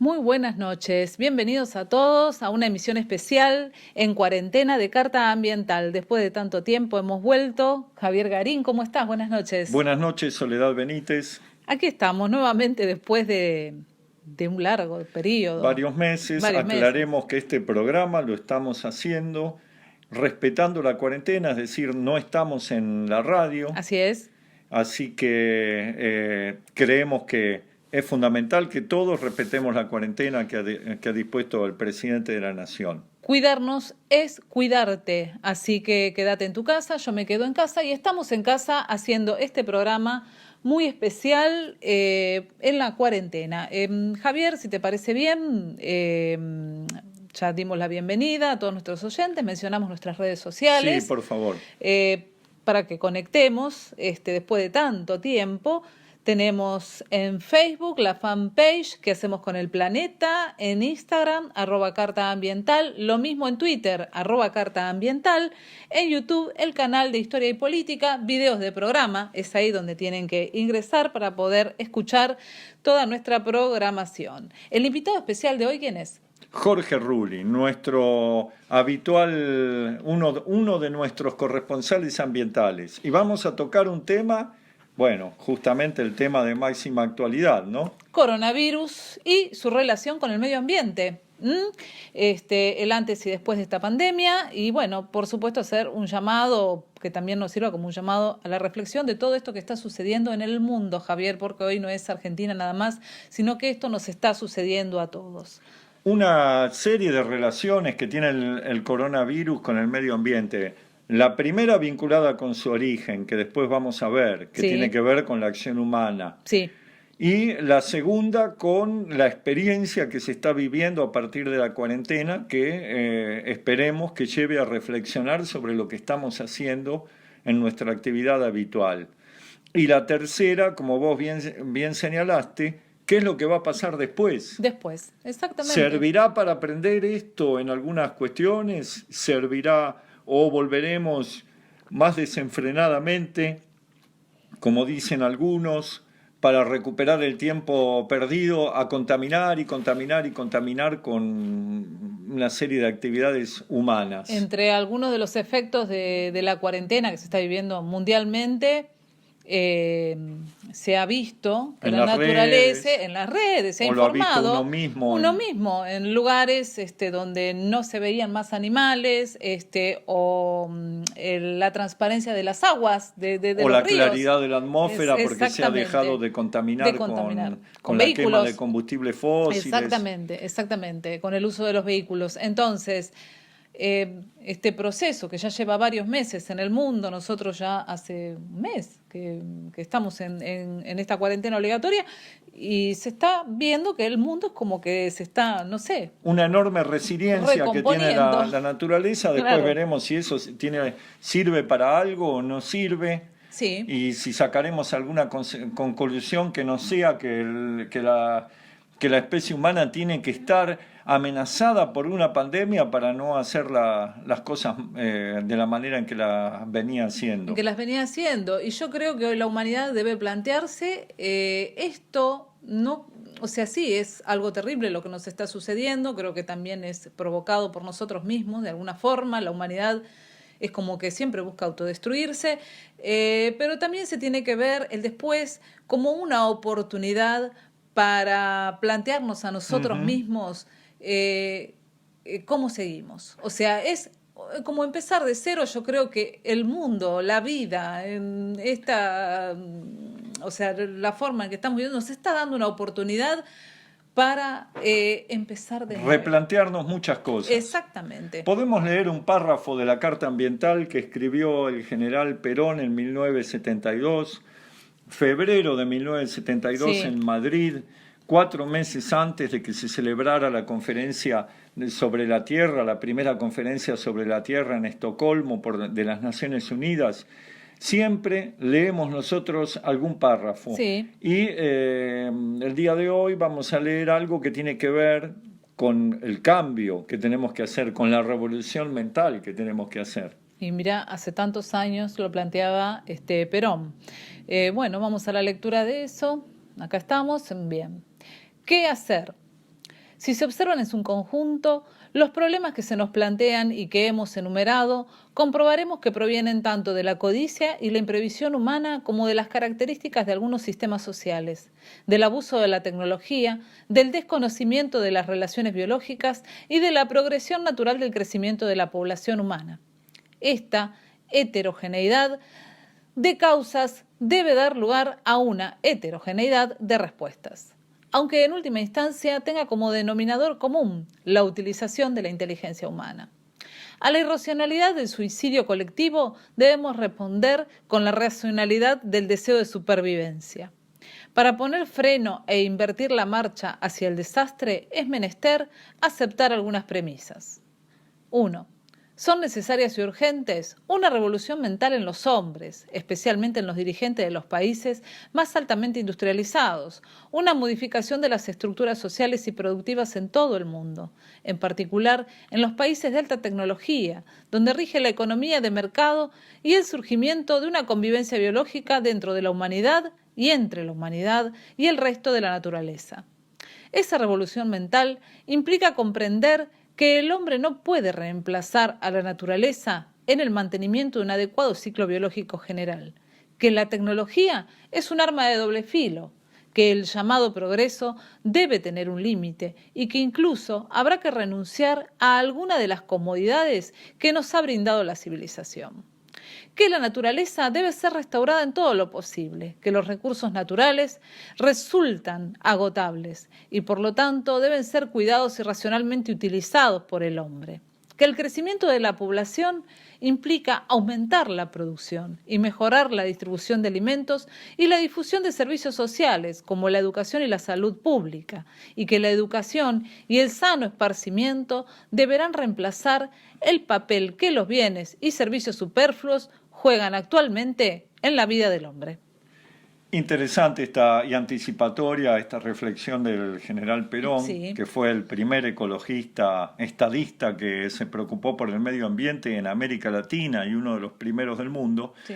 Muy buenas noches, bienvenidos a todos a una emisión especial en cuarentena de Carta Ambiental. Después de tanto tiempo hemos vuelto. Javier Garín, ¿cómo estás? Buenas noches. Buenas noches, Soledad Benítez. Aquí estamos nuevamente después de un largo periodo. Varios meses. Aclaremos que este programa lo estamos haciendo respetando la cuarentena, es decir, no estamos en la radio. Así es. Así que creemos que es fundamental que todos respetemos la cuarentena que ha dispuesto el presidente de la Nación. Cuidarnos es cuidarte, así que quédate en tu casa, yo me quedo en casa y estamos en casa haciendo este programa muy especial en la cuarentena. Javier, si te parece bien, ya dimos la bienvenida a todos nuestros oyentes, mencionamos nuestras redes sociales. Sí, por favor. Para que conectemos después de tanto tiempo. Tenemos en Facebook la fanpage que hacemos con el planeta, en Instagram, @cartaambiental, lo mismo en Twitter, @cartaambiental, en YouTube el canal de Historia y Política, videos de programa, es ahí donde tienen que ingresar para poder escuchar toda nuestra programación. El invitado especial de hoy, ¿quién es? Jorge Rulli, nuestro habitual, uno de nuestros corresponsales ambientales. Y vamos a tocar un tema, bueno, justamente el tema de máxima actualidad, ¿no? Coronavirus y su relación con el medio ambiente. El antes y después de esta pandemia y bueno, por supuesto hacer un llamado que también nos sirva como un llamado a la reflexión de todo esto que está sucediendo en el mundo, Javier, porque hoy no es Argentina nada más, sino que esto nos está sucediendo a todos. Una serie de relaciones que tiene el coronavirus con el medio ambiente. La primera vinculada con su origen, que después vamos a ver, que tiene que ver con la acción humana. Sí. Y la segunda con la experiencia que se está viviendo a partir de la cuarentena, que esperemos que lleve a reflexionar sobre lo que estamos haciendo en nuestra actividad habitual. Y la tercera, como vos bien señalaste, ¿qué es lo que va a pasar después? Después, exactamente. ¿Servirá para aprender esto en algunas cuestiones? ¿Servirá o volveremos más desenfrenadamente, como dicen algunos, para recuperar el tiempo perdido a contaminar y contaminar y contaminar con una serie de actividades humanas? Entre algunos de los efectos de la cuarentena que se está viviendo mundialmente, se ha visto que la naturaleza en las redes se ha informado uno mismo en lugares donde no se veían más animales, o la transparencia de las aguas de los ríos, o la claridad de la atmósfera porque se ha dejado de contaminar con la quema de combustibles fósiles. Exactamente, con el uso de los vehículos. Entonces, este proceso que ya lleva varios meses en el mundo, nosotros ya hace un mes que estamos en esta cuarentena obligatoria y se está viendo que el mundo es como que se está, no sé, una enorme resiliencia que tiene la naturaleza. Después veremos si eso sirve para algo o no sirve. Sí. Y si sacaremos alguna conclusión que no sea que la especie humana tiene que estar amenazada por una pandemia para no hacer las cosas de la manera en que las venía haciendo. Y yo creo que hoy la humanidad debe plantearse esto, no, o sea, sí, es algo terrible lo que nos está sucediendo, creo que también es provocado por nosotros mismos, de alguna forma, la humanidad es como que siempre busca autodestruirse, pero también se tiene que ver el después como una oportunidad para plantearnos a nosotros mismos cómo seguimos. O sea, es como empezar de cero. Yo creo que el mundo, la vida, o sea, la forma en que estamos viviendo nos está dando una oportunidad para empezar de nuevo. Replantearnos muchas cosas. Exactamente. Podemos leer un párrafo de la Carta Ambiental que escribió el general Perón en 1972, febrero de 1972 en Madrid, 4 meses antes de que se celebrara la conferencia sobre la Tierra, la primera conferencia sobre la Tierra en Estocolmo de las Naciones Unidas. Siempre leemos nosotros algún párrafo. Sí. Y el día de hoy vamos a leer algo que tiene que ver con el cambio que tenemos que hacer, con la revolución mental que tenemos que hacer. Y mira, hace tantos años lo planteaba Perón. Bueno, vamos a la lectura de eso. Acá estamos. Bien. ¿Qué hacer? Si se observan en su conjunto, los problemas que se nos plantean y que hemos enumerado, comprobaremos que provienen tanto de la codicia y la imprevisión humana como de las características de algunos sistemas sociales, del abuso de la tecnología, del desconocimiento de las relaciones biológicas y de la progresión natural del crecimiento de la población humana. Esta heterogeneidad de causas debe dar lugar a una heterogeneidad de respuestas, aunque en última instancia tenga como denominador común la utilización de la inteligencia humana. A la irracionalidad del suicidio colectivo debemos responder con la racionalidad del deseo de supervivencia. Para poner freno e invertir la marcha hacia el desastre es menester aceptar algunas premisas. 1. Son necesarias y urgentes una revolución mental en los hombres, especialmente en los dirigentes de los países más altamente industrializados, una modificación de las estructuras sociales y productivas en todo el mundo, en particular en los países de alta tecnología, donde rige la economía de mercado y el surgimiento de una convivencia biológica dentro de la humanidad y entre la humanidad y el resto de la naturaleza. Esa revolución mental implica comprender que el hombre no puede reemplazar a la naturaleza en el mantenimiento de un adecuado ciclo biológico general, que la tecnología es un arma de doble filo, que el llamado progreso debe tener un límite y que incluso habrá que renunciar a alguna de las comodidades que nos ha brindado la civilización. Que la naturaleza debe ser restaurada en todo lo posible, que los recursos naturales resultan agotables y por lo tanto deben ser cuidados y racionalmente utilizados por el hombre. Que el crecimiento de la población implica aumentar la producción y mejorar la distribución de alimentos y la difusión de servicios sociales como la educación y la salud pública, y que la educación y el sano esparcimiento deberán reemplazar el papel que los bienes y servicios superfluos juegan actualmente en la vida del hombre. Interesante y anticipatoria esta reflexión del general Perón, sí, que fue el primer ecologista estadista que se preocupó por el medio ambiente en América Latina y uno de los primeros del mundo. Sí.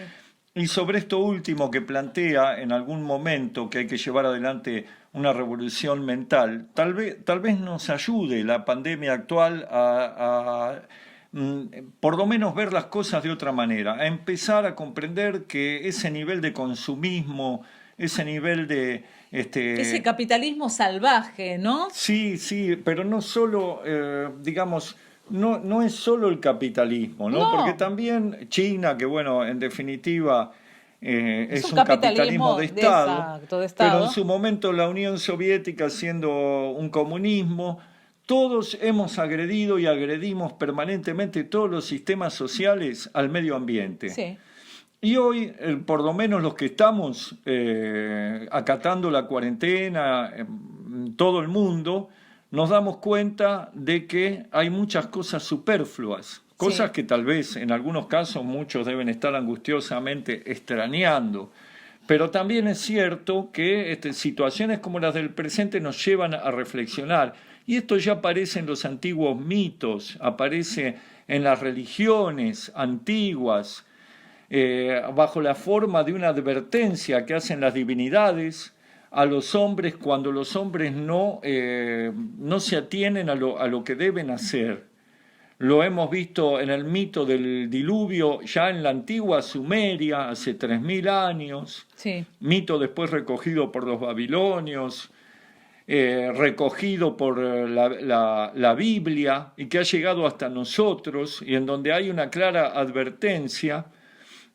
Y sobre esto último que plantea en algún momento que hay que llevar adelante una revolución mental, tal vez nos ayude la pandemia actual a por lo menos ver las cosas de otra manera, a empezar a comprender que ese nivel de consumismo, ese nivel de... ese capitalismo salvaje, ¿no? Sí, pero no solo, no es solo el capitalismo, ¿no? Porque también China, que bueno, en definitiva... es un capitalismo de Estado, pero en su momento la Unión Soviética siendo un comunismo, todos hemos agredido y agredimos permanentemente todos los sistemas sociales al medio ambiente. Sí. Y hoy, por lo menos los que estamos acatando la cuarentena en todo el mundo, nos damos cuenta de que hay muchas cosas superfluas, cosas que tal vez en algunos casos muchos deben estar angustiosamente extrañando. Pero también es cierto que situaciones como las del presente nos llevan a reflexionar. Y esto ya aparece en los antiguos mitos, aparece en las religiones antiguas, bajo la forma de una advertencia que hacen las divinidades a los hombres cuando los hombres no se atienen a lo que deben hacer. Lo hemos visto en el mito del diluvio ya en la antigua Sumeria, hace 3000 años, sí. Mito después recogido por los babilonios, recogido por la Biblia y que ha llegado hasta nosotros y en donde hay una clara advertencia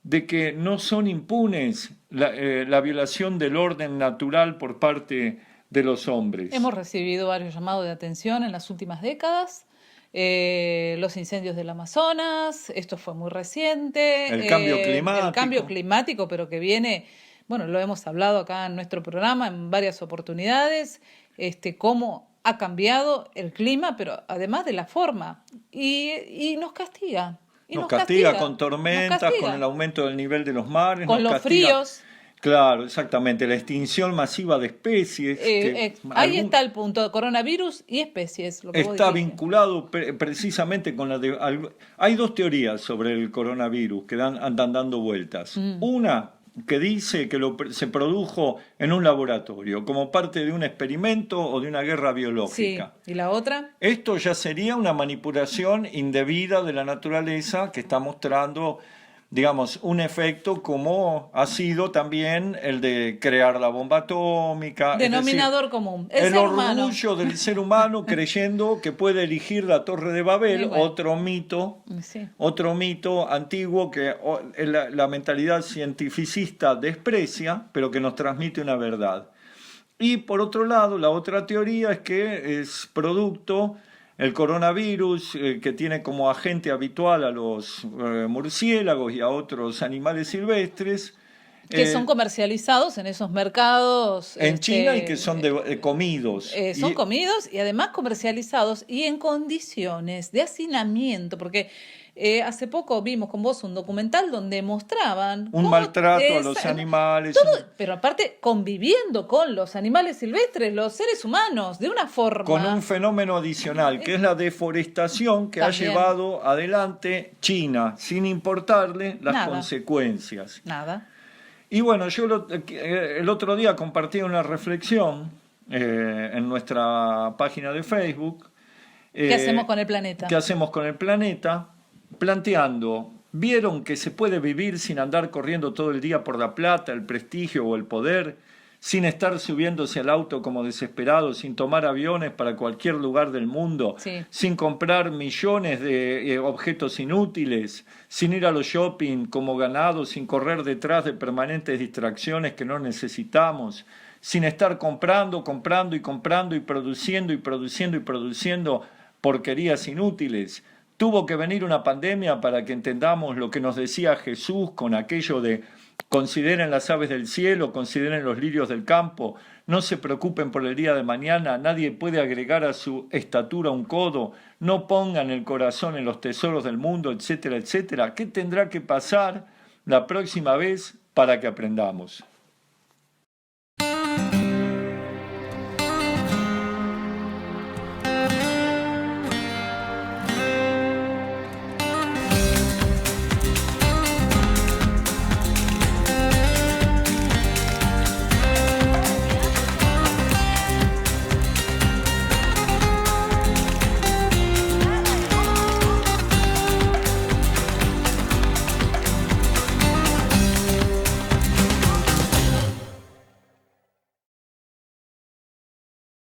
de que no son impunes la violación del orden natural por parte de los hombres. Hemos recibido varios llamados de atención en las últimas décadas. Los incendios del Amazonas, esto fue muy reciente. El cambio climático. El cambio climático, pero que viene... Bueno, lo hemos hablado acá en nuestro programa en varias oportunidades, cómo ha cambiado el clima, pero además de la forma, y nos castiga. Nos castiga con tormentas, con el aumento del nivel de los mares. Con los fríos. Claro, exactamente, la extinción masiva de especies. Ahí está el punto, coronavirus y especies. Lo que está vinculado precisamente con hay dos teorías sobre el coronavirus que andan dando vueltas. Una que dice que se produjo en un laboratorio, como parte de un experimento o de una guerra biológica. Sí, ¿y la otra? Esto ya sería una manipulación indebida de la naturaleza que está mostrando, digamos, un efecto como ha sido también el de crear la bomba atómica. Denominador común. El orgullo del ser humano creyendo que puede elegir la Torre de Babel, bueno. otro mito antiguo que la mentalidad cientificista desprecia, pero que nos transmite una verdad. Y por otro lado, la otra teoría es que es producto el coronavirus, que tiene como agente habitual a los murciélagos y a otros animales silvestres. Que son comercializados en esos mercados. En China y que son comidos. Son comidos y además comercializados y en condiciones de hacinamiento, porque hace poco vimos con vos un documental donde mostraban un maltrato a los animales. Pero aparte conviviendo con los animales silvestres, los seres humanos, de una forma... Con un fenómeno adicional, que es la deforestación que también ha llevado adelante China, sin importarle las consecuencias. Y bueno, yo el otro día compartí una reflexión en nuestra página de Facebook. ¿Qué hacemos con el planeta? ¿Qué hacemos con el planeta? Planteando, ¿vieron que se puede vivir sin andar corriendo todo el día por la plata, el prestigio o el poder? Sin estar subiéndose al auto como desesperados, sin tomar aviones para cualquier lugar del mundo, sin comprar millones de objetos inútiles, sin ir a los shopping como ganados, sin correr detrás de permanentes distracciones que no necesitamos, sin estar comprando y produciendo porquerías inútiles. Tuvo que venir una pandemia para que entendamos lo que nos decía Jesús con aquello de consideren las aves del cielo, consideren los lirios del campo, no se preocupen por el día de mañana, nadie puede agregar a su estatura un codo, no pongan el corazón en los tesoros del mundo, etcétera, etcétera. ¿Qué tendrá que pasar la próxima vez para que aprendamos?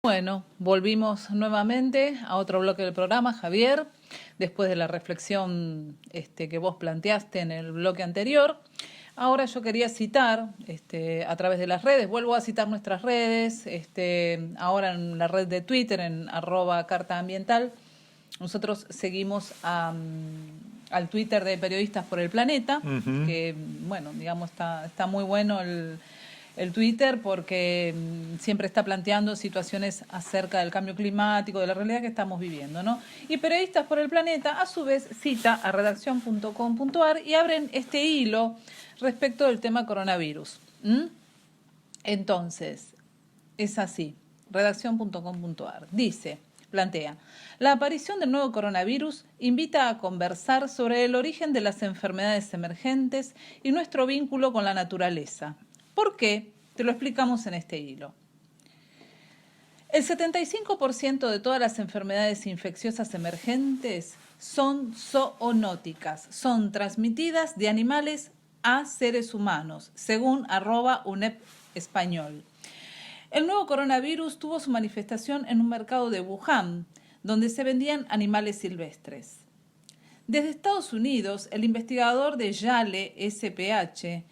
Bueno, volvimos nuevamente a otro bloque del programa, Javier, después de la reflexión que vos planteaste en el bloque anterior. Ahora yo quería citar a través de las redes, vuelvo a citar nuestras redes, ahora en la red de Twitter, en @cartaambiental. Nosotros seguimos al Twitter de Periodistas por el Planeta, que, bueno, digamos, está muy bueno el Twitter porque siempre está planteando situaciones acerca del cambio climático, de la realidad que estamos viviendo, ¿no? Y Periodistas por el Planeta, a su vez, cita a redacción.com.ar y abren este hilo respecto del tema coronavirus. Entonces, es así, redacción.com.ar. Plantea, la aparición del nuevo coronavirus invita a conversar sobre el origen de las enfermedades emergentes y nuestro vínculo con la naturaleza. ¿Por qué? Te lo explicamos en este hilo. El 75% de todas las enfermedades infecciosas emergentes son zoonóticas, son transmitidas de animales a seres humanos, según @UNEP español. El nuevo coronavirus tuvo su manifestación en un mercado de Wuhan, donde se vendían animales silvestres. Desde Estados Unidos, el investigador de Yale SPH,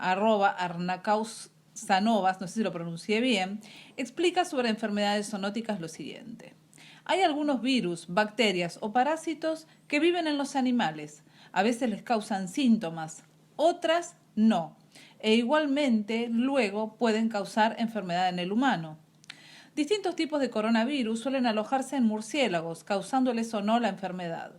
@Arnakaus Sanovas, no sé si lo pronuncié bien, explica sobre enfermedades zoonóticas lo siguiente. Hay algunos virus, bacterias o parásitos que viven en los animales. A veces les causan síntomas, otras no. E igualmente luego pueden causar enfermedad en el humano. Distintos tipos de coronavirus suelen alojarse en murciélagos, causándoles o no la enfermedad.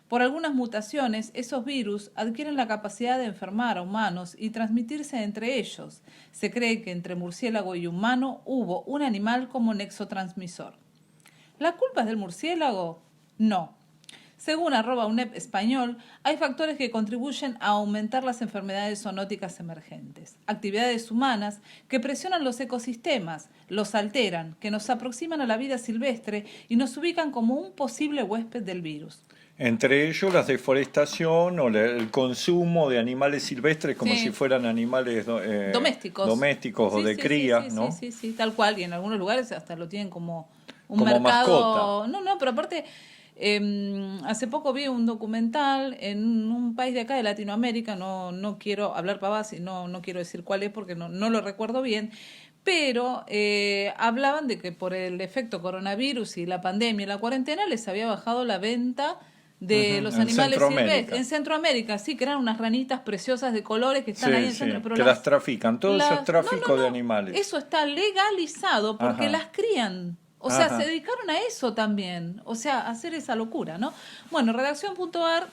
Por algunas mutaciones, esos virus adquieren la capacidad de enfermar a humanos y transmitirse entre ellos. Se cree que entre murciélago y humano hubo un animal como nexo transmisor. ¿La culpa es del murciélago? No. Según @UNEP Español, hay factores que contribuyen a aumentar las enfermedades zoonóticas emergentes. Actividades humanas que presionan los ecosistemas, los alteran, que nos aproximan a la vida silvestre y nos ubican como un posible huésped del virus. Entre ellos la deforestación o el consumo de animales silvestres como Sí. si fueran animales Domésticos. domésticos o Sí, de sí, cría, sí, ¿no? sí, tal cual. Y en algunos lugares hasta lo tienen como un Como mercado. mascota. No, pero aparte, hace poco vi un documental en un país de acá de Latinoamérica, no quiero hablar pavadas y no quiero decir cuál es porque no lo recuerdo bien, pero hablaban de que por el efecto coronavirus y la pandemia y la cuarentena les había bajado la venta de los En animales Centroamérica. silvestres. En Centroamérica, sí, que eran unas ranitas preciosas de colores que están ahí en Sí, centro, pero que las trafican. Todo eso es tráfico de animales. eso está legalizado porque Ajá. las crían. O sea, Ajá. se dedicaron a eso también. O sea, a hacer esa locura, ¿no? Bueno, redacción.ar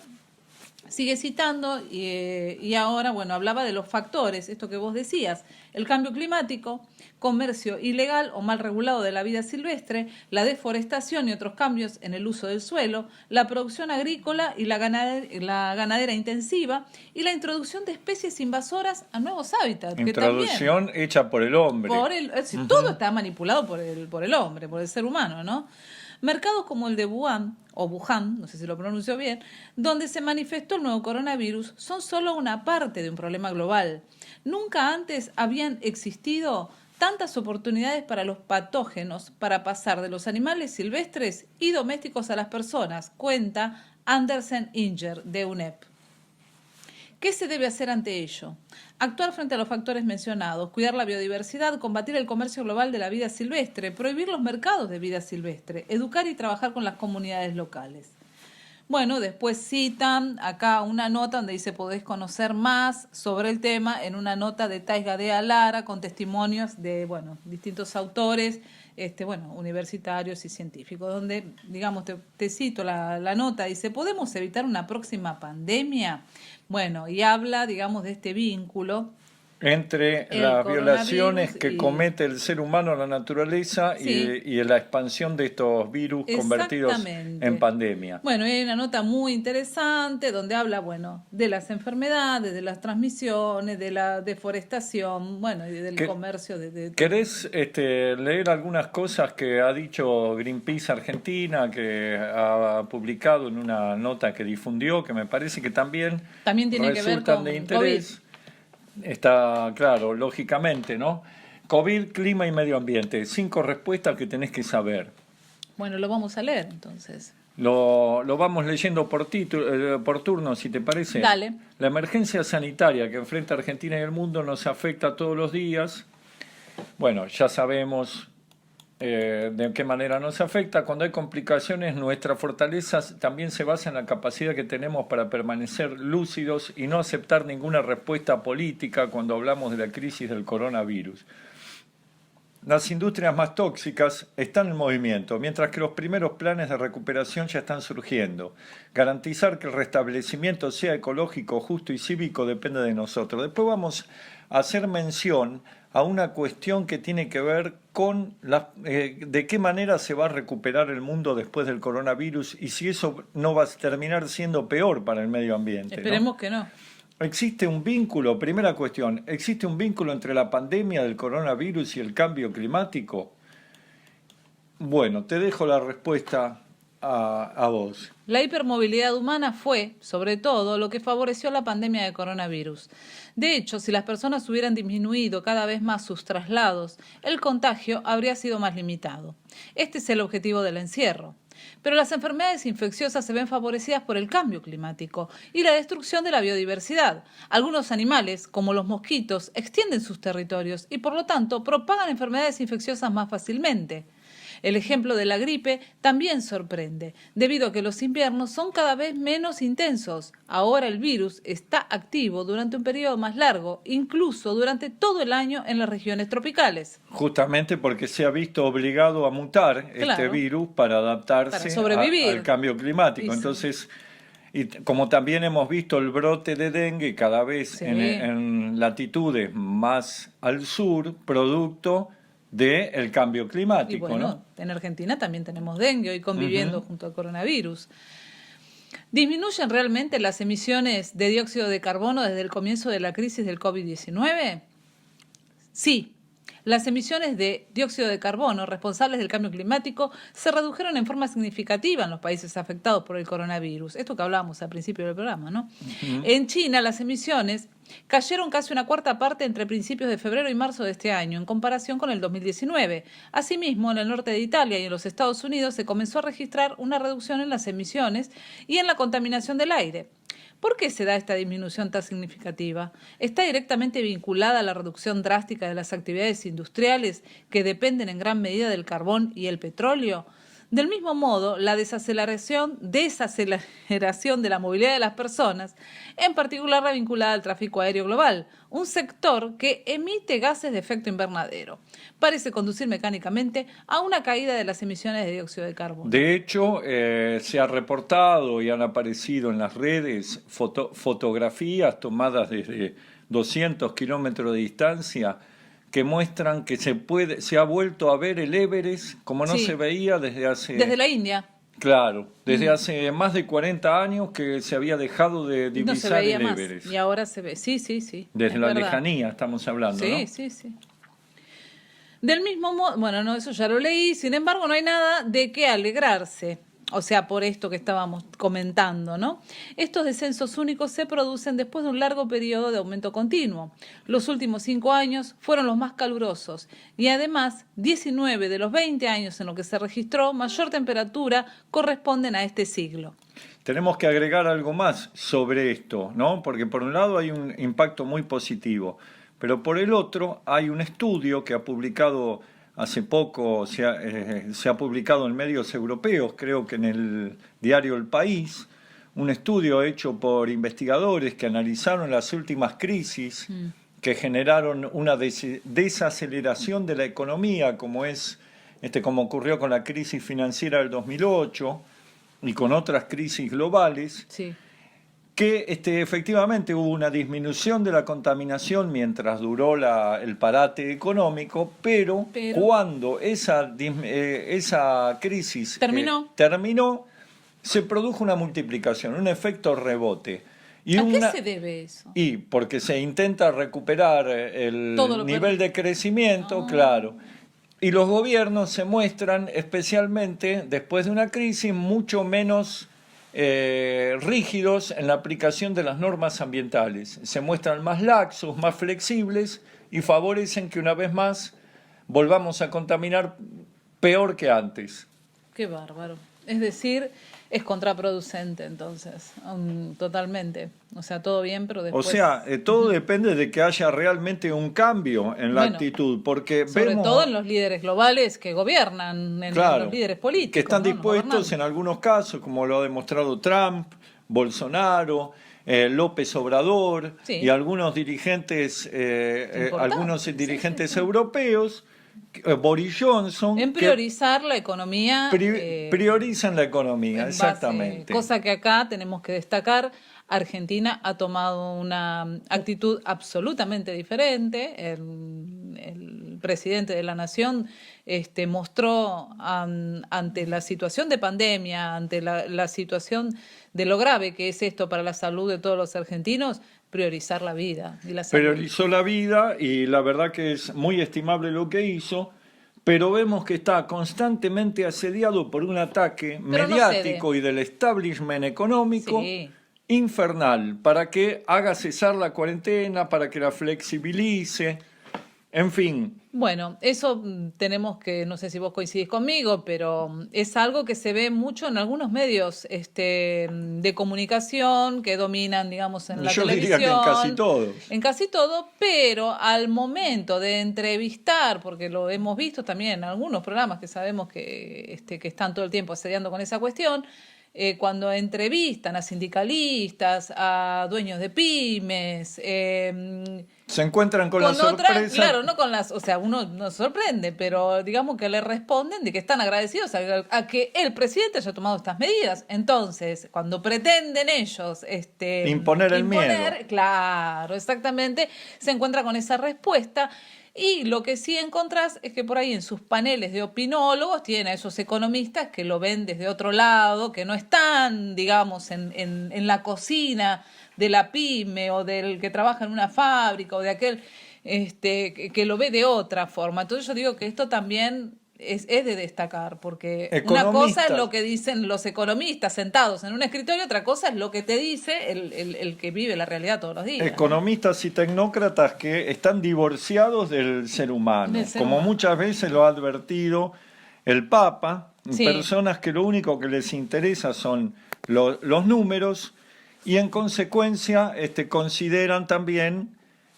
sigue citando y ahora, bueno, hablaba de los factores, esto que vos decías, el cambio climático, comercio ilegal o mal regulado de la vida silvestre, la deforestación y otros cambios en el uso del suelo, la producción agrícola y la ganadera intensiva y la introducción de especies invasoras a nuevos hábitats. Introducción hecha por el hombre. Todo está manipulado por el hombre, por el ser humano, ¿no? Mercados como el de Wuhan, o Wuhan, no sé si lo pronuncio bien, donde se manifestó el nuevo coronavirus, son solo una parte de un problema global. Nunca antes habían existido tantas oportunidades para los patógenos para pasar de los animales silvestres y domésticos a las personas, cuenta Andersen Inger, de UNEP. ¿Qué se debe hacer ante ello? Actuar frente a los factores mencionados, cuidar la biodiversidad, combatir el comercio global de la vida silvestre, prohibir los mercados de vida silvestre, educar y trabajar con las comunidades locales. Bueno, después citan acá una nota donde dice podés conocer más sobre el tema en una nota de Thais Gadea Lara con testimonios de, bueno, distintos autores, universitarios y científicos, donde, digamos, te cito la nota, dice, ¿podemos evitar una próxima pandemia? Bueno, y habla, digamos, de este vínculo entre las violaciones que comete el ser humano a la naturaleza y la expansión de estos virus convertidos en pandemia. Bueno, y hay una nota muy interesante donde habla, bueno, de las enfermedades, de las transmisiones, de la deforestación, bueno, y del comercio. ¿Querés leer algunas cosas que ha dicho Greenpeace Argentina, que ha publicado en una nota que difundió, que me parece que también tiene que ver con de interés? COVID. Está claro, lógicamente, ¿no? COVID, clima y medio ambiente. 5 respuestas que tenés que saber. Bueno, lo vamos a leer entonces. Lo vamos leyendo por turno, si te parece. Dale. La emergencia sanitaria que enfrenta Argentina y el mundo nos afecta todos los días. Bueno, ya sabemos de qué manera nos afecta. Cuando hay complicaciones, nuestra fortaleza también se basa en la capacidad que tenemos para permanecer lúcidos y no aceptar ninguna respuesta política cuando hablamos de la crisis del coronavirus. Las industrias más tóxicas están en movimiento, mientras que los primeros planes de recuperación ya están surgiendo. Garantizar que el restablecimiento sea ecológico, justo y cívico depende de nosotros. Después vamos a hacer mención a una cuestión que tiene que ver con de qué manera se va a recuperar el mundo después del coronavirus y si eso no va a terminar siendo peor para el medio ambiente. Esperemos que no. ¿Existe un vínculo? Primera cuestión, ¿existe un vínculo entre la pandemia del coronavirus y el cambio climático? Bueno, te dejo la respuesta a vos. La hipermovilidad humana fue, sobre todo, lo que favoreció la pandemia de coronavirus. De hecho, si las personas hubieran disminuido cada vez más sus traslados, el contagio habría sido más limitado. Este es el objetivo del encierro. Pero las enfermedades infecciosas se ven favorecidas por el cambio climático y la destrucción de la biodiversidad. Algunos animales, como los mosquitos, extienden sus territorios y por lo tanto propagan enfermedades infecciosas más fácilmente. El ejemplo de la gripe también sorprende, debido a que los inviernos son cada vez menos intensos. Ahora el virus está activo durante un periodo más largo, incluso durante todo el año en las regiones tropicales. Justamente porque se ha visto obligado a mutar este virus para adaptarse al cambio climático. Entonces, y como también hemos visto el brote de dengue cada vez en latitudes más al sur, producto del cambio climático. Y bueno, en Argentina también tenemos dengue hoy conviviendo junto al coronavirus. ¿Disminuyen realmente las emisiones de dióxido de carbono desde el comienzo de la crisis del COVID-19? Sí. Las emisiones de dióxido de carbono responsables del cambio climático se redujeron en forma significativa en los países afectados por el coronavirus. Esto que hablábamos al principio del programa, ¿no? En China, las emisiones cayeron casi una cuarta parte entre principios de febrero y marzo de este año, en comparación con el 2019. Asimismo, en el norte de Italia y en los Estados Unidos se comenzó a registrar una reducción en las emisiones y en la contaminación del aire. ¿Por qué se da esta disminución tan significativa? ¿Está directamente vinculada a la reducción drástica de las actividades industriales que dependen en gran medida del carbón y el petróleo? Del mismo modo, la desaceleración de la movilidad de las personas, en particular la vinculada al tráfico aéreo global, un sector que emite gases de efecto invernadero, parece conducir mecánicamente a una caída de las emisiones de dióxido de carbono. De hecho, se ha reportado y han aparecido en las redes fotografías tomadas desde 200 kilómetros de distancia que muestran que se ha vuelto a ver el Everest como no se veía desde la India. Claro, desde hace más de 40 años que se había dejado de divisar el Everest. Más, y ahora se ve, sí. Desde la lejanía estamos hablando, ¿no? Sí. Del mismo modo, bueno, no, eso ya lo leí, sin embargo no hay nada de qué alegrarse. O sea, por esto que estábamos comentando, ¿no? Estos descensos únicos se producen después de un largo periodo de aumento continuo. Los últimos 5 años fueron los más calurosos y además 19 de los 20 años en los que se registró mayor temperatura corresponden a este siglo. Tenemos que agregar algo más sobre esto, ¿no? Porque por un lado hay un impacto muy positivo, pero por el otro hay un estudio que ha publicado hace poco, se ha publicado en medios europeos, creo que en el diario El País, un estudio hecho por investigadores que analizaron las últimas crisis que generaron una desaceleración de la economía, como ocurrió con la crisis financiera del 2008 y con otras crisis globales. Sí. Que efectivamente hubo una disminución de la contaminación mientras duró el parate económico, pero cuando esa crisis terminó, se produjo una multiplicación, un efecto rebote. ¿A qué se debe eso? Y porque se intenta recuperar el nivel de crecimiento, claro. Y los gobiernos se muestran, especialmente después de una crisis, mucho menos rígidos en la aplicación de las normas ambientales. Se muestran más laxos, más flexibles y favorecen que una vez más volvamos a contaminar peor que antes. Qué bárbaro. Es decir, es contraproducente entonces, totalmente. O sea, todo bien, pero después... O sea, todo depende de que haya realmente un cambio en la actitud, porque sobre todo en los líderes globales que gobiernan, en los líderes políticos. Que están dispuestos en algunos casos, como lo ha demostrado Trump, Bolsonaro, López Obrador y algunos dirigentes europeos, Boris Johnson, en priorizar la economía. Priorizan la economía, exactamente. Cosa que acá tenemos que destacar. Argentina ha tomado una actitud absolutamente diferente. El presidente de la Nación mostró ante la situación de pandemia, ante la situación de lo grave que es esto para la salud de todos los argentinos, priorizar la vida y la salud. Priorizó la vida y la verdad que es muy estimable lo que hizo, pero vemos que está constantemente asediado por un ataque mediático y del establishment económico infernal para que haga cesar la cuarentena, para que la flexibilice, en fin. Bueno, eso tenemos que, no sé si vos coincidís conmigo, pero es algo que se ve mucho en algunos medios de comunicación que dominan, digamos, en la televisión. Yo diría que en casi todos. En casi todo, pero al momento de entrevistar, porque lo hemos visto también en algunos programas que sabemos que están todo el tiempo asediando con esa cuestión, cuando entrevistan a sindicalistas, a dueños de pymes, se encuentran con la sorpresa. Claro, no con las, o sea, uno no se sorprende, pero digamos que le responden de que están agradecidos a que el presidente haya tomado estas medidas. Entonces, cuando pretenden ellos imponer el miedo. Claro, exactamente, se encuentra con esa respuesta. Y lo que sí encontrás es que por ahí en sus paneles de opinólogos tienen a esos economistas que lo ven desde otro lado, que no están, digamos, en la cocina de la pyme o del que trabaja en una fábrica o de aquel que lo ve de otra forma. Entonces yo digo que esto también es de destacar, porque una cosa es lo que dicen los economistas sentados en un escritorio, otra cosa es lo que te dice el que vive la realidad todos los días. Economistas y tecnócratas que están divorciados del ser humano, como muchas veces lo ha advertido el Papa, personas que lo único que les interesa son los números y en consecuencia consideran también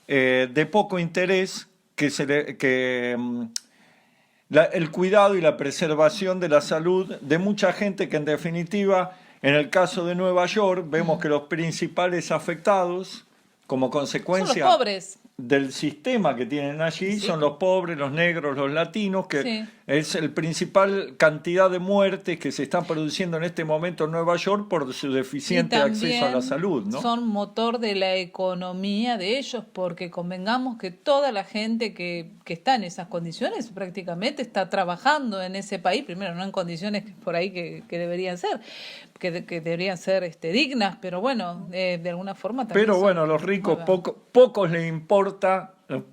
de poco interés el cuidado y la preservación de la salud de mucha gente que en definitiva, en el caso de Nueva York, vemos que los principales afectados como consecuencia son los pobres del sistema que tienen allí son los pobres, los negros, los latinos, que es el principal cantidad de muertes que se están produciendo en este momento en Nueva York por su deficiente acceso a la salud, ¿no? Son motor de la economía de ellos, porque convengamos que toda la gente que está en esas condiciones prácticamente está trabajando en ese país, primero no en condiciones por ahí que deberían ser, que deberían ser dignas, pero bueno, de alguna forma también. Pero bueno, los ricos poco les importa. No,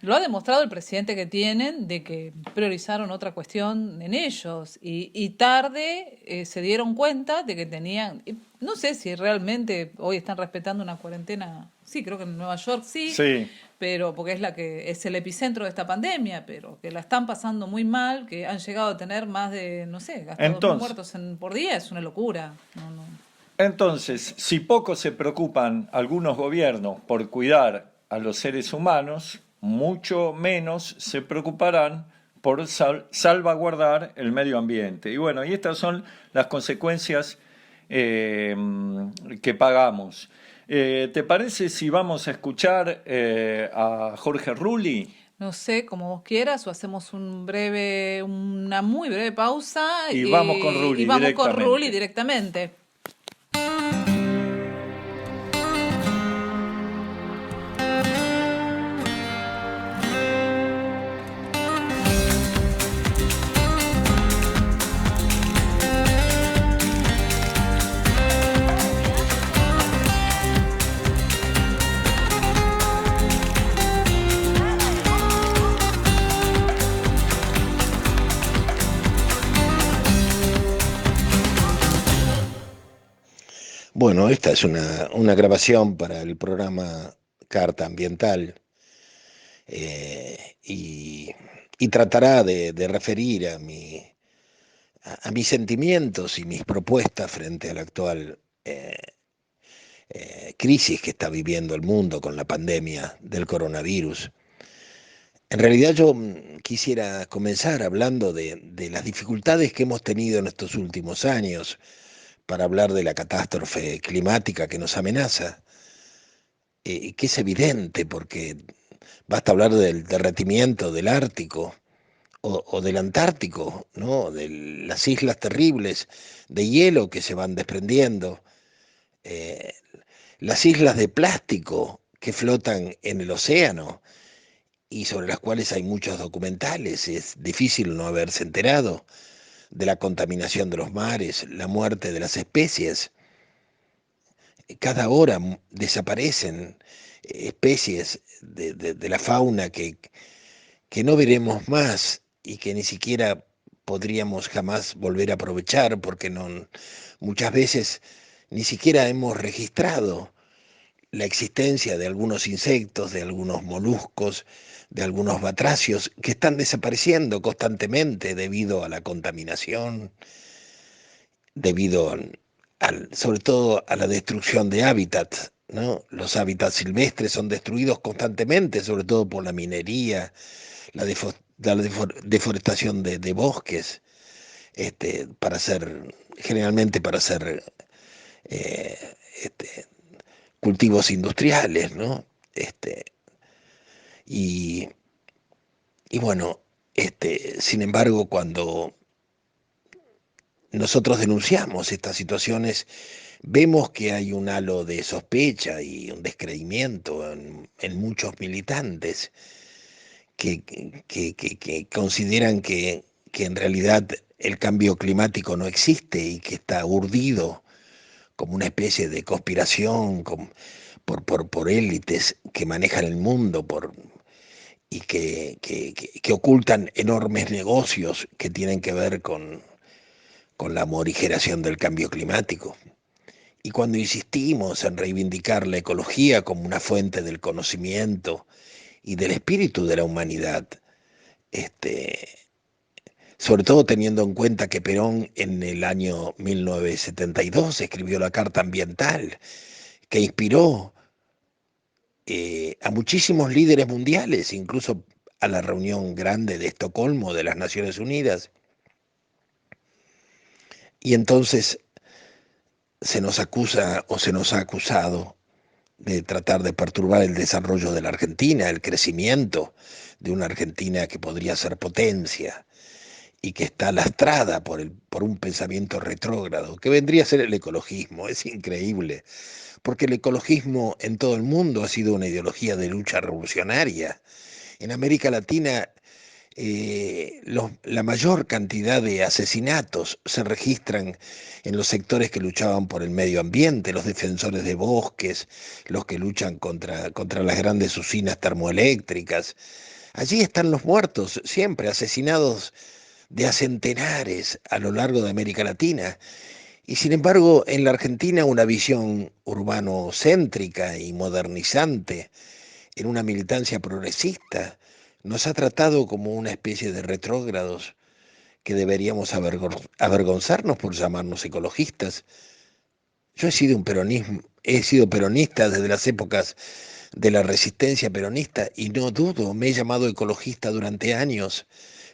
lo ha demostrado el presidente que tienen, de que priorizaron otra cuestión en ellos y tarde se dieron cuenta de que tenían, no sé si realmente hoy están respetando una cuarentena, sí, creo que en Nueva York sí. Pero porque es el epicentro de esta pandemia, pero que la están pasando muy mal, que han llegado a tener más de, no sé, hasta 2.000 muertos por día, es una locura. No. Entonces, si poco se preocupan algunos gobiernos por cuidar a los seres humanos, mucho menos se preocuparán por salvaguardar el medio ambiente. Y bueno, y estas son las consecuencias que pagamos. ¿Te parece si vamos a escuchar a Jorge Rulli? No sé, como vos quieras, o hacemos una muy breve pausa y vamos con Rulli directamente. Bueno, esta es una grabación para el programa Carta Ambiental y tratará de referir a mis sentimientos y mis propuestas frente a la actual crisis que está viviendo el mundo con la pandemia del coronavirus. En realidad yo quisiera comenzar hablando de las dificultades que hemos tenido en estos últimos años para hablar de la catástrofe climática que nos amenaza, que es evidente porque basta hablar del derretimiento del Ártico o del Antártico, ¿no? De las islas terribles de hielo que se van desprendiendo, las islas de plástico que flotan en el océano y sobre las cuales hay muchos documentales, es difícil no haberse enterado de la contaminación de los mares, la muerte de las especies. Cada hora desaparecen especies de la fauna que no veremos más y que ni siquiera podríamos jamás volver a aprovechar porque muchas veces ni siquiera hemos registrado la existencia de algunos insectos, de algunos moluscos, de algunos batracios que están desapareciendo constantemente debido a la contaminación, debido sobre todo a la destrucción de hábitats, ¿no? Los hábitats silvestres son destruidos constantemente, sobre todo por la minería, la deforestación de bosques, generalmente para hacer cultivos industriales, ¿no? Y bueno, sin embargo, cuando nosotros denunciamos estas situaciones, vemos que hay un halo de sospecha y un descreimiento en muchos militantes que consideran que en realidad el cambio climático no existe y que está urdido como una especie de conspiración por élites que manejan el mundo y que ocultan enormes negocios que tienen que ver con la morigeración del cambio climático. Y cuando insistimos en reivindicar la ecología como una fuente del conocimiento y del espíritu de la humanidad, este, sobre todo teniendo en cuenta que Perón en el año 1972 escribió la Carta Ambiental, que inspiró a muchísimos líderes mundiales, incluso a la reunión grande de Estocolmo de las Naciones Unidas. Y entonces se nos acusa o se nos ha acusado de tratar de perturbar el desarrollo de la Argentina, el crecimiento de una Argentina que podría ser potencia y que está lastrada por un pensamiento retrógrado, que vendría a ser el ecologismo. Es increíble, porque el ecologismo en todo el mundo ha sido una ideología de lucha revolucionaria. En América Latina, la mayor cantidad de asesinatos se registran en los sectores que luchaban por el medio ambiente, los defensores de bosques, los que luchan contra las grandes usinas termoeléctricas. Allí están los muertos, siempre asesinados de a centenares a lo largo de América Latina. Y sin embargo, en la Argentina una visión urbanocéntrica y modernizante, en una militancia progresista, nos ha tratado como una especie de retrógrados que deberíamos avergonzarnos por llamarnos ecologistas. Yo he sido peronista desde las épocas de la resistencia peronista y no dudo, me he llamado ecologista durante años,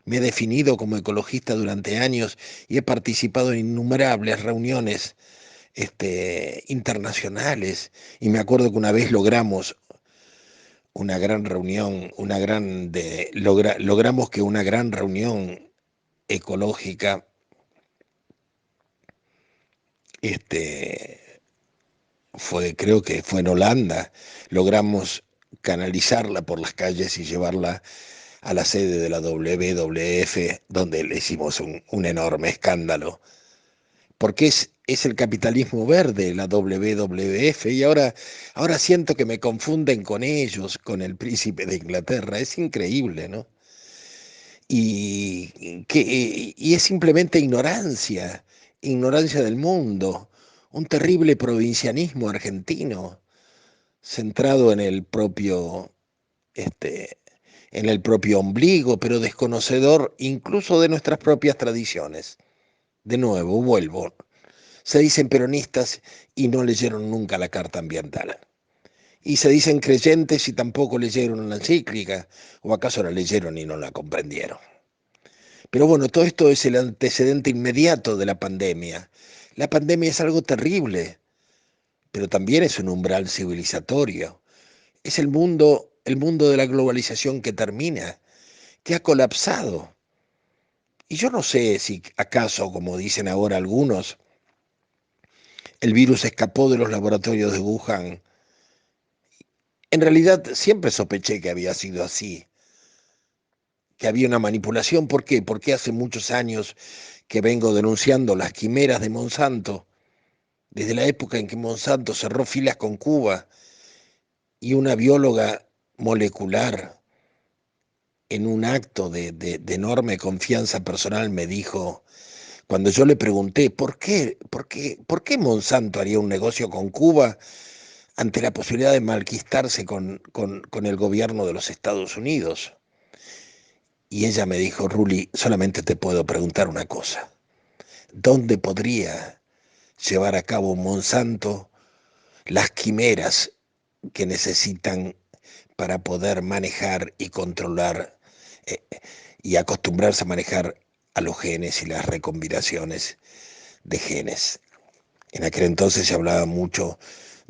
me he definido como ecologista durante años y he participado en innumerables reuniones internacionales. Y me acuerdo que una vez logramos una gran reunión, logramos que una gran reunión ecológica este, creo que fue en Holanda, logramos canalizarla por las calles y llevarla a la sede de la WWF, donde le hicimos un enorme escándalo, porque es el capitalismo verde, la WWF, y ahora siento que me confunden con ellos, con el príncipe de Inglaterra. Es increíble, ¿no? Y es simplemente ignorancia, ignorancia del mundo, un terrible provincianismo argentino centrado este, en el propio ombligo, pero desconocedor incluso de nuestras propias tradiciones. De nuevo, vuelvo. Se dicen peronistas y no leyeron nunca la Carta Ambiental. Y se dicen creyentes y tampoco leyeron la encíclica, o acaso la leyeron y no la comprendieron. Pero bueno, todo esto es el antecedente inmediato de la pandemia. La pandemia es algo terrible, pero también es un umbral civilizatorio. Es el mundo de la globalización que termina, que ha colapsado. Y yo no sé si acaso, como dicen ahora algunos, el virus escapó de los laboratorios de Wuhan. En realidad siempre sospeché que había sido así, que había una manipulación. ¿Por qué? Porque hace muchos años que vengo denunciando las quimeras de Monsanto, desde la época en que Monsanto cerró filas con Cuba y una bióloga molecular en un acto de enorme confianza personal me dijo, cuando yo le pregunté, ¿por qué Monsanto haría un negocio con Cuba ante la posibilidad de malquistarse con el gobierno de los Estados Unidos? Y ella me dijo, Ruli, solamente te puedo preguntar una cosa. ¿Dónde podría llevar a cabo Monsanto las quimeras que necesitan para poder manejar y controlar eh, y acostumbrarse a manejar a los genes y las recombinaciones de genes? En aquel entonces se hablaba mucho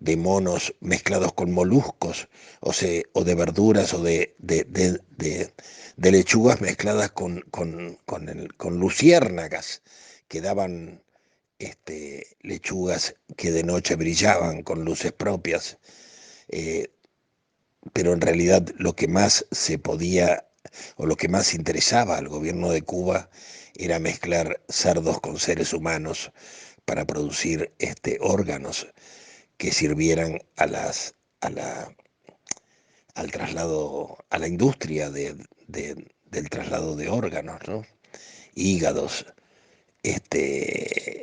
de monos mezclados con moluscos, o de verduras, o de lechugas mezcladas con luciérnagas, que daban lechugas que de noche brillaban con luces propias, pero en realidad lo que más se podía o lo que más interesaba al gobierno de Cuba era mezclar cerdos con seres humanos para producir órganos que sirvieran a la, al traslado, a la industria del traslado de órganos, ¿no? Hígados,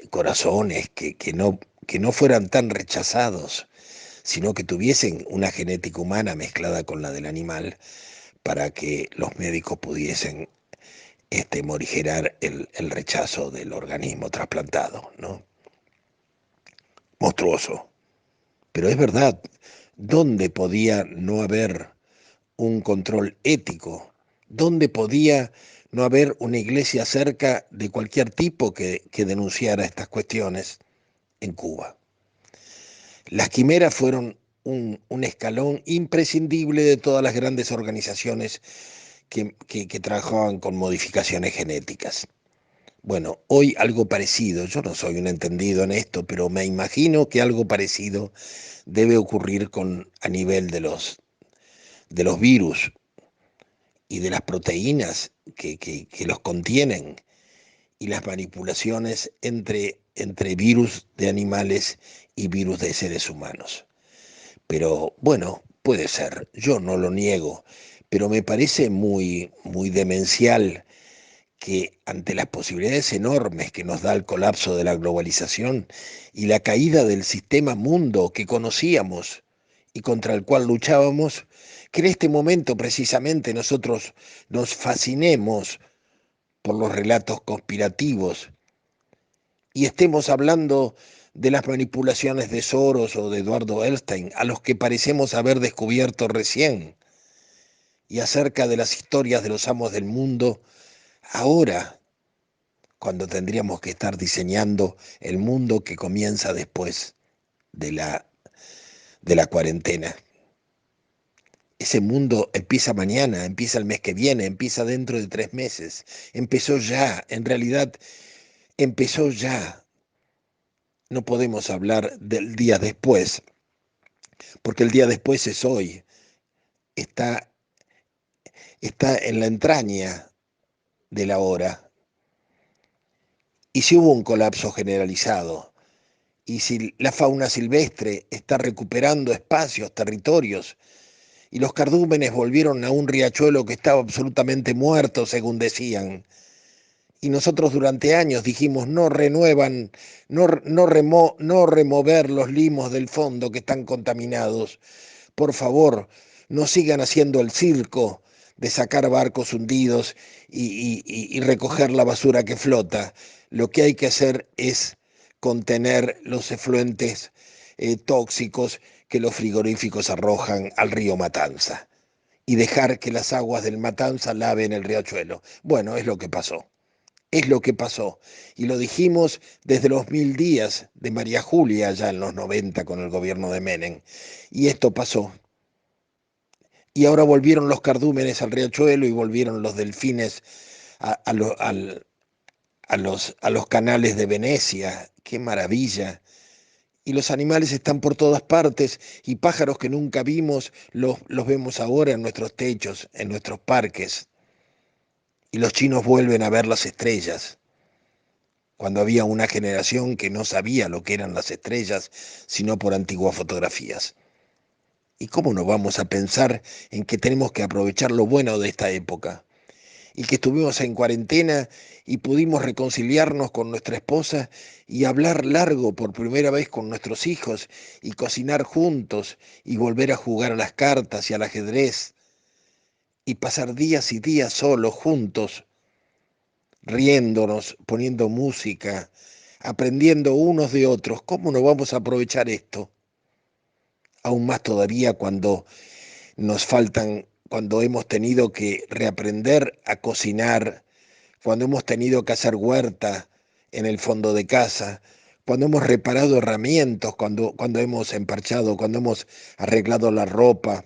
corazones que no fueran tan rechazados, sino que tuviesen una genética humana mezclada con la del animal para que los médicos pudiesen morigerar el rechazo del organismo trasplantado, ¿no? Monstruoso. Pero es verdad, ¿dónde podía no haber un control ético? ¿Dónde podía no haber una iglesia cerca de cualquier tipo que denunciara estas cuestiones? En Cuba. Las quimeras fueron un escalón imprescindible de todas las grandes organizaciones que trabajaban con modificaciones genéticas. Bueno, hoy algo parecido, yo no soy un entendido en esto, pero me imagino que algo parecido debe ocurrir a nivel de los virus y de las proteínas que los contienen y las manipulaciones entre virus de animales y virus de seres humanos. Pero bueno, puede ser, yo no lo niego, pero me parece muy demencial que ante las posibilidades enormes que nos da el colapso de la globalización y la caída del sistema mundo que conocíamos y contra el cual luchábamos, que en este momento precisamente nosotros nos fascinemos por los relatos conspirativos y estemos hablando de las manipulaciones de Soros o de Eduardo Epstein, a los que parecemos haber descubierto recién, y acerca de las historias de los amos del mundo, ahora, cuando tendríamos que estar diseñando el mundo que comienza después de la cuarentena. Ese mundo empieza mañana, empieza el mes que viene, empieza dentro de 3 meses. Empezó ya, en realidad empezó ya. No podemos hablar del día después, porque el día después es hoy. Está, está en la entraña de la hora. Y si hubo un colapso generalizado, y si la fauna silvestre está recuperando espacios, territorios, y los cardúmenes volvieron a un riachuelo que estaba absolutamente muerto, según decían, y nosotros durante años dijimos no renuevan, no remover los limos del fondo que están contaminados. Por favor, no sigan haciendo el circo de sacar barcos hundidos y recoger la basura que flota. Lo que hay que hacer es contener los efluentes tóxicos que los frigoríficos arrojan al río Matanza y dejar que las aguas del Matanza laven el riachuelo. Bueno, es lo que pasó. Es lo que pasó. Y lo dijimos desde los 1000 días de María Julia, ya en los 90 con el gobierno de Menem. Y esto pasó. Y ahora volvieron los cardúmenes al riachuelo y volvieron los delfines a, lo- al- a los canales de Venecia. ¡Qué maravilla! Y los animales están por todas partes y pájaros que nunca vimos los vemos ahora en nuestros techos, en nuestros parques. Y los chinos vuelven a ver las estrellas, cuando había una generación que no sabía lo que eran las estrellas, sino por antiguas fotografías. ¿Y cómo no vamos a pensar en que tenemos que aprovechar lo bueno de esta época? Y que estuvimos en cuarentena y pudimos reconciliarnos con nuestra esposa y hablar largo por primera vez con nuestros hijos y cocinar juntos y volver a jugar a las cartas y al ajedrez y pasar días y días solos juntos, riéndonos, poniendo música, aprendiendo unos de otros. ¿Cómo no vamos a aprovechar esto? Aún más todavía cuando nos faltan, cuando hemos tenido que reaprender a cocinar, cuando hemos tenido que hacer huerta en el fondo de casa, cuando hemos reparado herramientas, cuando hemos emparchado, cuando hemos arreglado la ropa,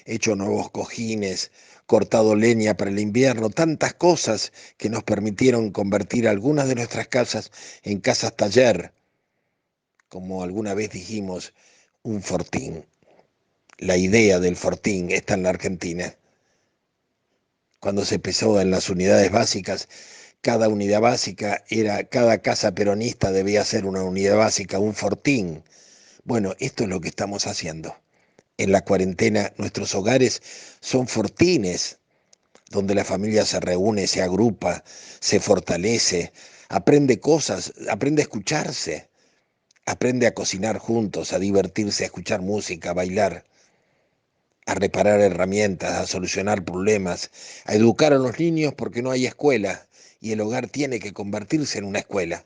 hecho nuevos cojines, cortado leña para el invierno, tantas cosas que nos permitieron convertir algunas de nuestras casas en casas taller, como alguna vez dijimos, un fortín. La idea del fortín está en la Argentina. Cuando se empezó en las unidades básicas, cada unidad básica cada casa peronista debía ser una unidad básica, un fortín. Bueno, esto es lo que estamos haciendo. En la cuarentena, nuestros hogares son fortines, donde la familia se reúne, se agrupa, se fortalece, aprende cosas, aprende a escucharse, aprende a cocinar juntos, a divertirse, a escuchar música, a bailar, a reparar herramientas, a solucionar problemas, a educar a los niños porque no hay escuela y el hogar tiene que convertirse en una escuela.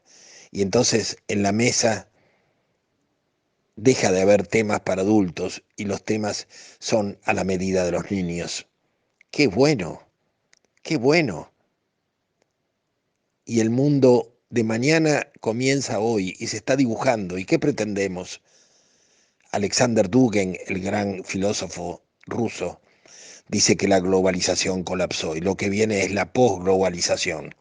Y entonces en la mesa deja de haber temas para adultos y los temas son a la medida de los niños. ¡Qué bueno! ¡Qué bueno! Y el mundo de mañana comienza hoy y se está dibujando. ¿Y qué pretendemos? Alexander Dugin, el gran filósofo ruso, dice que la globalización colapsó y lo que viene es la posglobalización.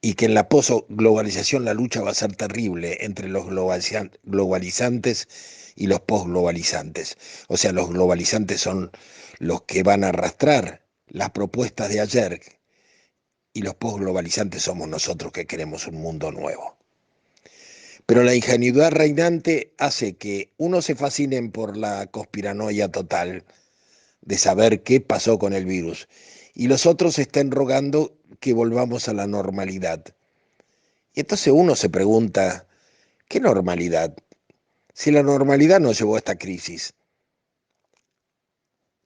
Y que en la posglobalización la lucha va a ser terrible entre los globalizantes y los posglobalizantes. O sea, los globalizantes son los que van a arrastrar las propuestas de ayer y los posglobalizantes somos nosotros que queremos un mundo nuevo. Pero la ingenuidad reinante hace que unos se fascinen por la conspiranoia total de saber qué pasó con el virus y los otros estén rogando que volvamos a la normalidad. Y entonces uno se pregunta, ¿qué normalidad? Si la normalidad nos llevó a esta crisis.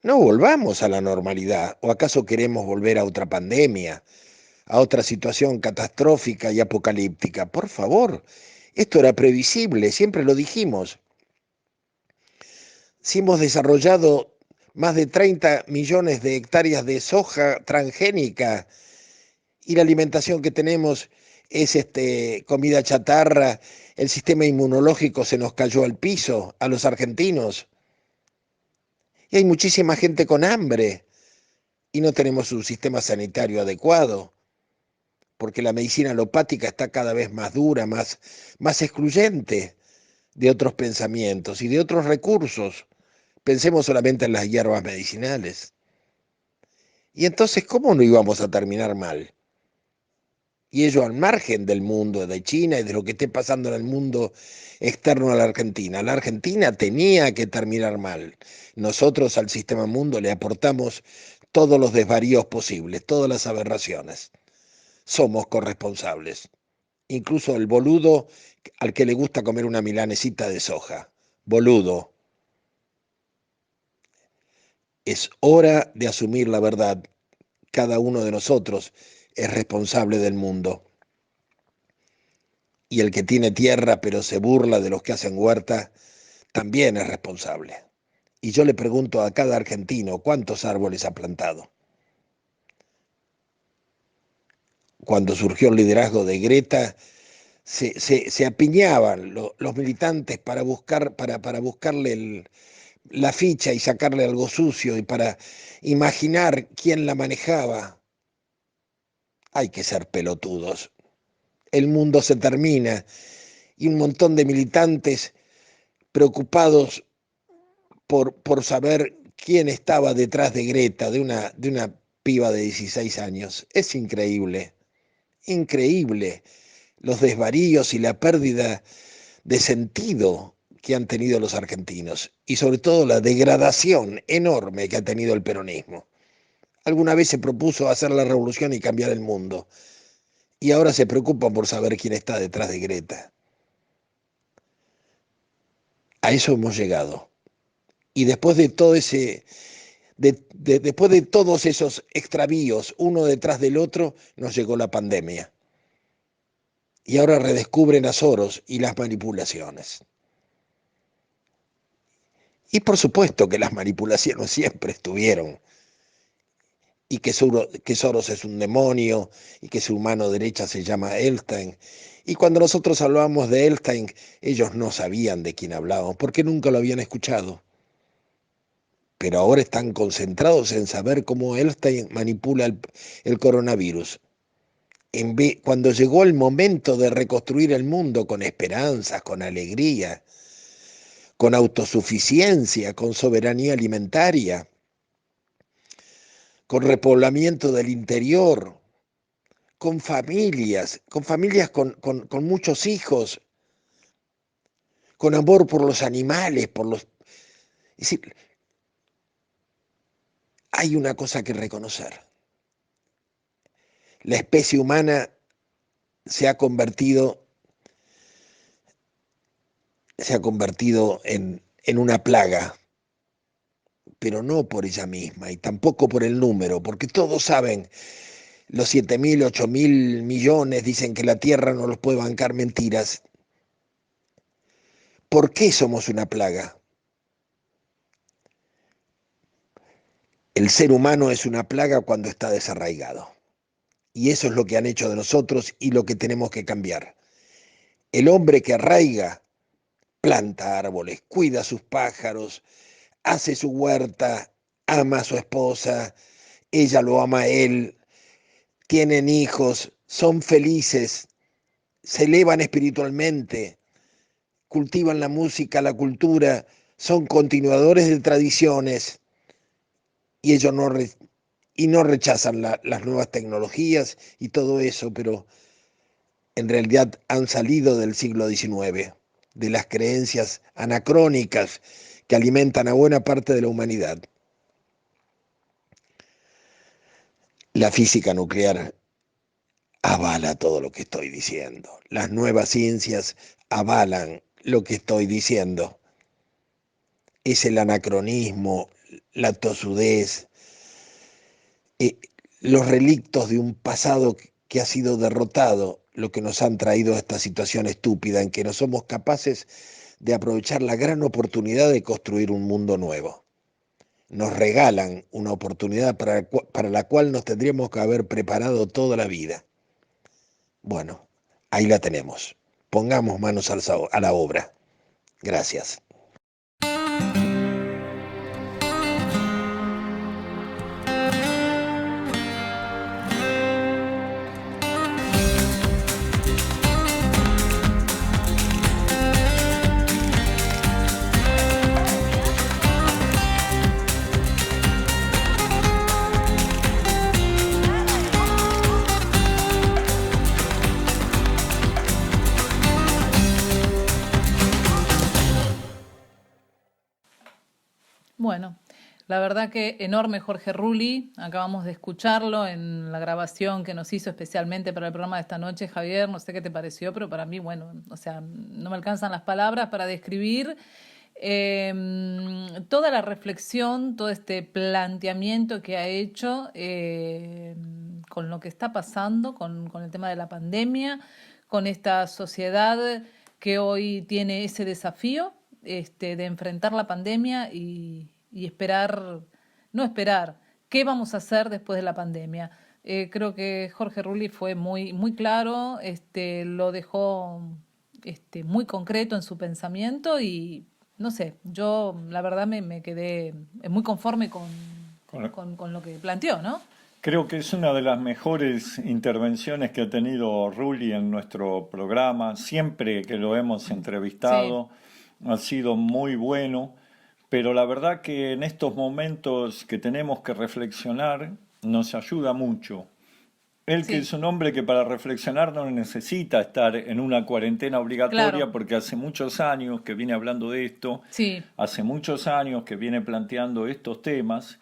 No volvamos a la normalidad, ¿o acaso queremos volver a otra pandemia, a otra situación catastrófica y apocalíptica? Por favor, esto era previsible, siempre lo dijimos. Si hemos desarrollado más de 30 millones de hectáreas de soja transgénica y la alimentación que tenemos es comida chatarra, el sistema inmunológico se nos cayó al piso a los argentinos y hay muchísima gente con hambre y no tenemos un sistema sanitario adecuado porque la medicina alopática está cada vez más dura, más excluyente de otros pensamientos y de otros recursos. Pensemos solamente en las hierbas medicinales. Y entonces, ¿cómo no íbamos a terminar mal? Y ello al margen del mundo de China y de lo que esté pasando en el mundo externo a la Argentina. La Argentina tenía que terminar mal. Nosotros al sistema mundo le aportamos todos los desvaríos posibles, todas las aberraciones. Somos corresponsables. Incluso el boludo al que le gusta comer una milanesita de soja. Boludo. Es hora de asumir la verdad. Cada uno de nosotros es responsable del mundo. Y el que tiene tierra pero se burla de los que hacen huerta, también es responsable. Y yo le pregunto a cada argentino cuántos árboles ha plantado. Cuando surgió el liderazgo de Greta, se apiñaban los militantes para buscarle la ficha y sacarle algo sucio y para imaginar quién la manejaba. Hay que ser pelotudos. El mundo se termina y un montón de militantes preocupados por saber quién estaba detrás de Greta, de una piba de 16 años. Es increíble, increíble los desvaríos y la pérdida de sentido que han tenido los argentinos y sobre todo la degradación enorme que ha tenido el peronismo. Alguna vez se propuso hacer la revolución y cambiar el mundo y ahora se preocupan por saber quién está detrás de Greta. A eso hemos llegado. Y después de todo después de todos esos extravíos, uno detrás del otro, nos llegó la pandemia. Y ahora redescubren a Soros y las manipulaciones. Y por supuesto que las manipulaciones siempre estuvieron. Y que Soros es un demonio y que su mano derecha se llama Epstein. Y cuando nosotros hablábamos de Epstein, ellos no sabían de quién hablábamos, porque nunca lo habían escuchado. pero ahora están concentrados en saber cómo Einstein manipula el coronavirus. Cuando llegó el momento de reconstruir el mundo con esperanzas, con alegría, con autosuficiencia, con soberanía alimentaria, con repoblamiento del interior, con familias con muchos hijos, con amor por los animales, Es decir, hay una cosa que reconocer. La especie humana se ha convertido en una plaga, pero no por ella misma y tampoco por el número, porque todos saben, los 7.000, 8.000 millones dicen que la Tierra no los puede bancar, mentiras. ¿Por qué somos una plaga? El ser humano es una plaga cuando está desarraigado. Y eso es lo que han hecho de nosotros y lo que tenemos que cambiar. El hombre que arraiga, planta árboles, cuida a sus pájaros, hace su huerta, ama a su esposa, ella lo ama a él, tienen hijos, son felices, se elevan espiritualmente, cultivan la música, la cultura, son continuadores de tradiciones y ellos no rechazan las nuevas tecnologías y todo eso, pero en realidad han salido del siglo XIX, de las creencias anacrónicas que alimentan a buena parte de la humanidad. La física nuclear avala todo lo que estoy diciendo. Las nuevas ciencias avalan lo que estoy diciendo. Es el anacronismo, la tosudez, los relictos de un pasado que ha sido derrotado, lo que nos han traído a esta situación estúpida en que no somos capaces de aprovechar la gran oportunidad de construir un mundo nuevo. Nos regalan una oportunidad para la cual nos tendríamos que haber preparado toda la vida. Bueno, ahí la tenemos. Pongamos manos a la obra. Gracias. Bueno, la verdad que enorme Jorge Rulli, acabamos de escucharlo en la grabación que nos hizo especialmente para el programa de esta noche, Javier, no sé qué te pareció, pero para mí, bueno, o sea, no me alcanzan las palabras para describir toda la reflexión, todo este planteamiento que ha hecho con lo que está pasando, con el tema de la pandemia, con esta sociedad que hoy tiene ese desafío de enfrentar la pandemia y esperar, no esperar, ¿qué vamos a hacer después de la pandemia? Creo que Jorge Rulli fue muy claro, lo dejó muy concreto en su pensamiento y no sé, yo la verdad me quedé muy conforme con lo que planteó, ¿no? Creo que es una de las mejores intervenciones que ha tenido Rulli en nuestro programa. Siempre que lo hemos entrevistado ha sido muy bueno, pero la verdad que en estos momentos que tenemos que reflexionar nos ayuda mucho. Él que es un hombre que para reflexionar no necesita estar en una cuarentena obligatoria, Claro. porque hace muchos años que viene hablando de esto, Sí, hace muchos años que viene planteando estos temas,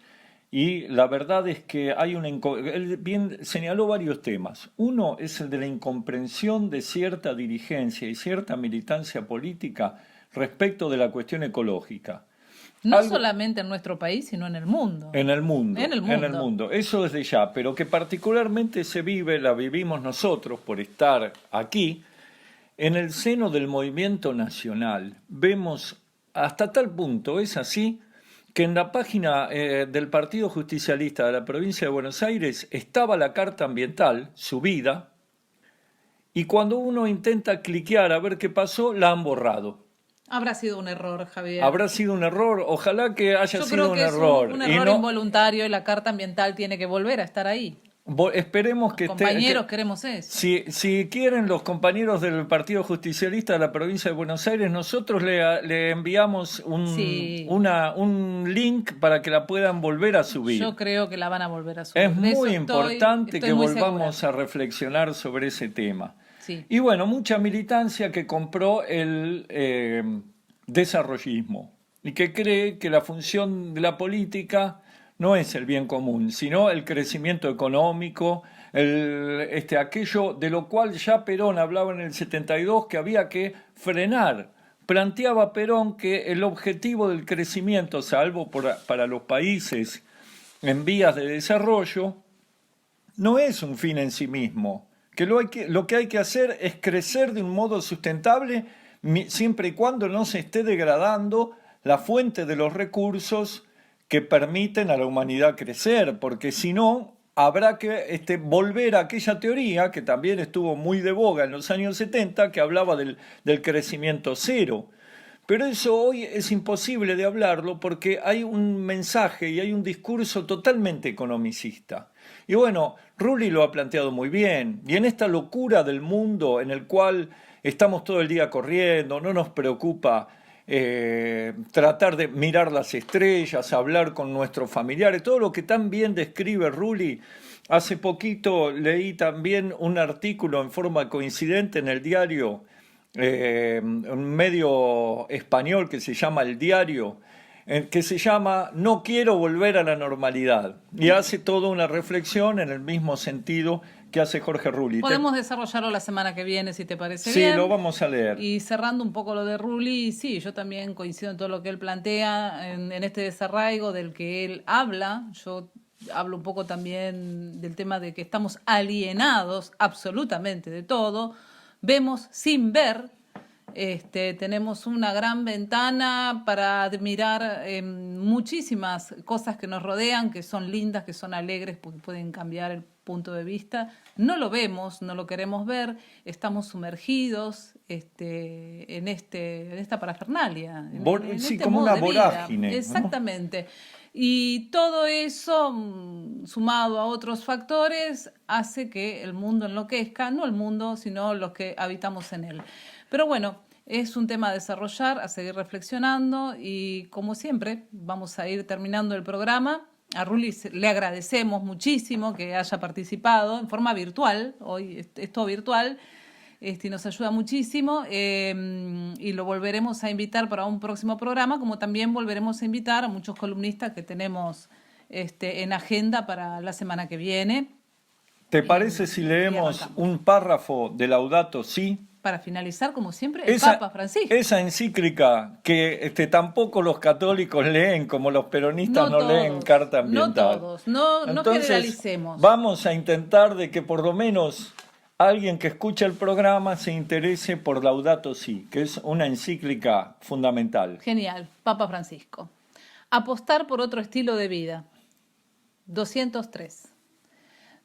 y la verdad es que él bien señaló varios temas. Uno es el de la incomprensión de cierta dirigencia y cierta militancia política respecto de la cuestión ecológica. no Algo, solamente en nuestro país, sino en el mundo. en el mundo, En el en el mundo. mundo. Eso desde ya, pero que particularmente la vivimos nosotros por estar aquí, en el seno del movimiento nacional. Vemos hasta tal punto, es así, que en la página del Partido Justicialista de la provincia de Buenos Aires estaba la carta ambiental subida, y cuando uno intenta cliquear a ver qué pasó, la han borrado. Habrá sido un error, Javier. Habrá sido un error, ojalá que haya Yo sido creo un que error. Es un error involuntario y la Carta Ambiental tiene que volver a estar ahí. Esperemos que compañeros queremos eso. Si quieren los compañeros del Partido Justicialista de la provincia de Buenos Aires, nosotros le enviamos un link para que la puedan volver a subir. Yo creo que la van a volver a subir. Es muy importante que volvamos segura. a reflexionar sobre ese tema. Sí. Y bueno, mucha militancia que compró el desarrollismo y que cree que la función de la política no es el bien común, sino el crecimiento económico, aquello de lo cual ya Perón hablaba en el 72 que había que frenar. Planteaba Perón que el objetivo del crecimiento, salvo para los países en vías de desarrollo, no es un fin en sí mismo, que lo que hay que hacer es crecer de un modo sustentable siempre y cuando no se esté degradando la fuente de los recursos que permiten a la humanidad crecer, porque si no, habrá que volver a aquella teoría que también estuvo muy de boga en los años 70, que hablaba del crecimiento cero. Pero eso hoy es imposible de hablarlo porque hay un mensaje y hay un discurso totalmente economicista. Y bueno, Rulli lo ha planteado muy bien. Y en esta locura del mundo en el cual estamos todo el día corriendo, no nos preocupa tratar de mirar las estrellas, hablar con nuestros familiares, todo lo que tan bien describe Rulli. Hace poquito leí también un artículo en forma coincidente en el diario, un medio español que se llama El Diario, que se llama No quiero volver a la normalidad, y hace toda una reflexión en el mismo sentido que hace Jorge Rulli. Podemos desarrollarlo la semana que viene, si te parece bien. Sí, lo vamos a leer. Y cerrando un poco lo de Rulli, sí, yo también coincido en todo lo que él plantea, en este desarraigo del que él habla. Yo hablo un poco también del tema de que estamos alienados absolutamente de todo, vemos sin ver. Tenemos una gran ventana para admirar muchísimas cosas que nos rodean, que son lindas, que son alegres, porque pueden cambiar el punto de vista. No lo vemos, no lo queremos ver, estamos sumergidos en esta parafernalia. Sí, como una vorágine. Exactamente. Y todo eso, sumado a otros factores, hace que el mundo enloquezca, no el mundo, sino los que habitamos en él. Pero bueno, es un tema a desarrollar, a seguir reflexionando y como siempre vamos a ir terminando el programa. A Rulli le agradecemos muchísimo que haya participado en forma virtual, hoy es todo virtual, y nos ayuda muchísimo y lo volveremos a invitar para un próximo programa, como también volveremos a invitar a muchos columnistas que tenemos en agenda para la semana que viene. ¿Te parece si leemos un párrafo de Laudato Si? Para finalizar, como siempre, el Papa Francisco. Esa encíclica que tampoco los católicos leen, como los peronistas no leen Carta Ambiental. No todos, no generalicemos. Vamos a intentar de que por lo menos alguien que escuche el programa se interese por Laudato Si, que es una encíclica fundamental. Genial, Papa Francisco. Apostar por otro estilo de vida. 203.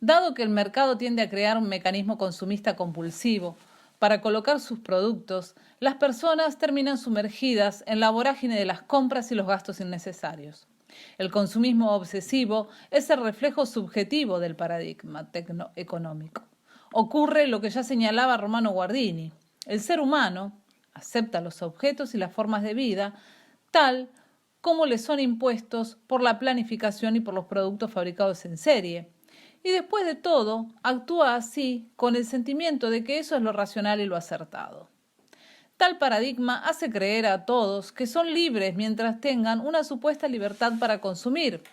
Dado que el mercado tiende a crear un mecanismo consumista compulsivo, para colocar sus productos, las personas terminan sumergidas en la vorágine de las compras y los gastos innecesarios. El consumismo obsesivo es el reflejo subjetivo del paradigma económico. Ocurre lo que ya señalaba Romano Guardini. El ser humano acepta los objetos y las formas de vida tal como le son impuestos por la planificación y por los productos fabricados en serie. Y después de todo, actúa así con el sentimiento de que eso es lo racional y lo acertado. Tal paradigma hace creer a todos que son libres mientras tengan una supuesta libertad para consumir,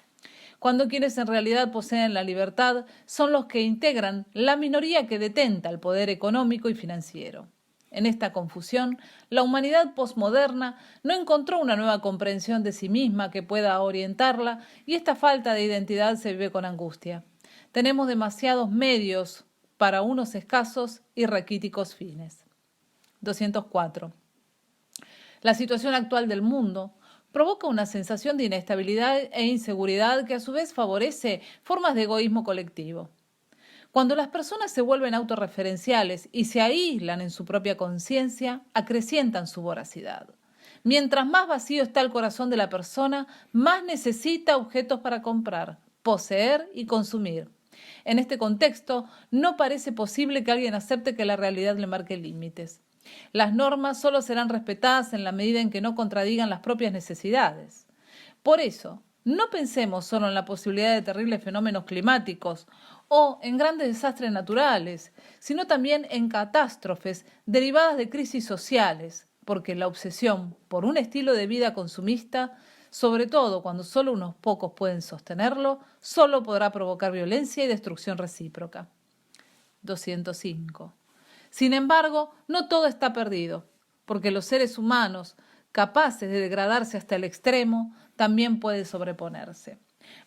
cuando quienes en realidad poseen la libertad son los que integran la minoría que detenta el poder económico y financiero. En esta confusión, la humanidad posmoderna no encontró una nueva comprensión de sí misma que pueda orientarla y esta falta de identidad se vive con angustia. Tenemos demasiados medios para unos escasos y raquíticos fines. 204. La situación actual del mundo provoca una sensación de inestabilidad e inseguridad que a su vez favorece formas de egoísmo colectivo. Cuando las personas se vuelven autorreferenciales y se aíslan en su propia conciencia, acrecientan su voracidad. Mientras más vacío está el corazón de la persona, más necesita objetos para comprar, poseer y consumir. En este contexto, no parece posible que alguien acepte que la realidad le marque límites. Las normas solo serán respetadas en la medida en que no contradigan las propias necesidades. Por eso, no pensemos solo en la posibilidad de terribles fenómenos climáticos o en grandes desastres naturales, sino también en catástrofes derivadas de crisis sociales, porque la obsesión por un estilo de vida consumista, sobre todo cuando solo unos pocos pueden sostenerlo, solo podrá provocar violencia y destrucción recíproca. 205. Sin embargo, no todo está perdido, porque los seres humanos, capaces de degradarse hasta el extremo, también pueden sobreponerse.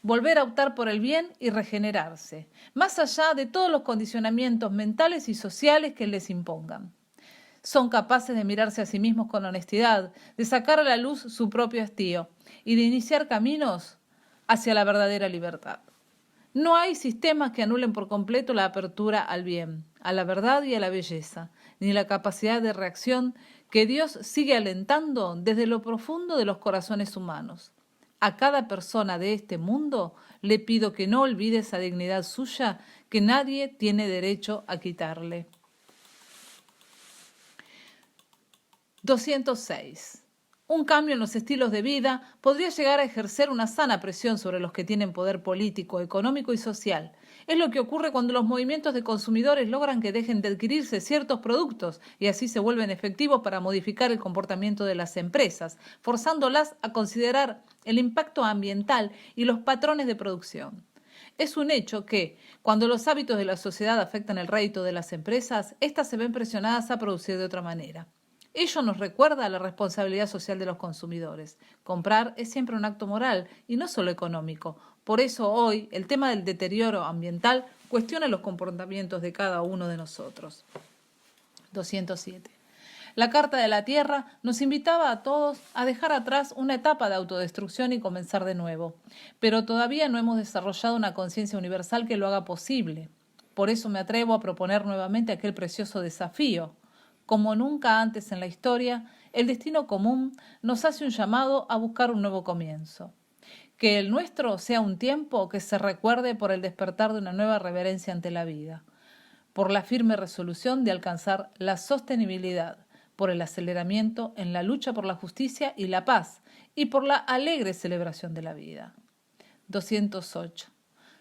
Volver a optar por el bien y regenerarse, más allá de todos los condicionamientos mentales y sociales que les impongan. Son capaces de mirarse a sí mismos con honestidad, de sacar a la luz su propio hastío y de iniciar caminos hacia la verdadera libertad. No hay sistemas que anulen por completo la apertura al bien, a la verdad y a la belleza, ni la capacidad de reacción que Dios sigue alentando desde lo profundo de los corazones humanos. A cada persona de este mundo le pido que no olvide esa dignidad suya que nadie tiene derecho a quitarle. 206. Un cambio en los estilos de vida podría llegar a ejercer una sana presión sobre los que tienen poder político, económico y social. Es lo que ocurre cuando los movimientos de consumidores logran que dejen de adquirirse ciertos productos y así se vuelven efectivos para modificar el comportamiento de las empresas, forzándolas a considerar el impacto ambiental y los patrones de producción. Es un hecho que, cuando los hábitos de la sociedad afectan el rédito de las empresas, éstas se ven presionadas a producir de otra manera. Ello nos recuerda la responsabilidad social de los consumidores. Comprar es siempre un acto moral y no solo económico. Por eso hoy el tema del deterioro ambiental cuestiona los comportamientos de cada uno de nosotros. 207. La Carta de la Tierra nos invitaba a todos a dejar atrás una etapa de autodestrucción y comenzar de nuevo. Pero todavía no hemos desarrollado una conciencia universal que lo haga posible. Por eso me atrevo a proponer nuevamente aquel precioso desafío. Como nunca antes en la historia, el destino común nos hace un llamado a buscar un nuevo comienzo. Que el nuestro sea un tiempo que se recuerde por el despertar de una nueva reverencia ante la vida, por la firme resolución de alcanzar la sostenibilidad, por el aceleramiento en la lucha por la justicia y la paz, y por la alegre celebración de la vida. 208.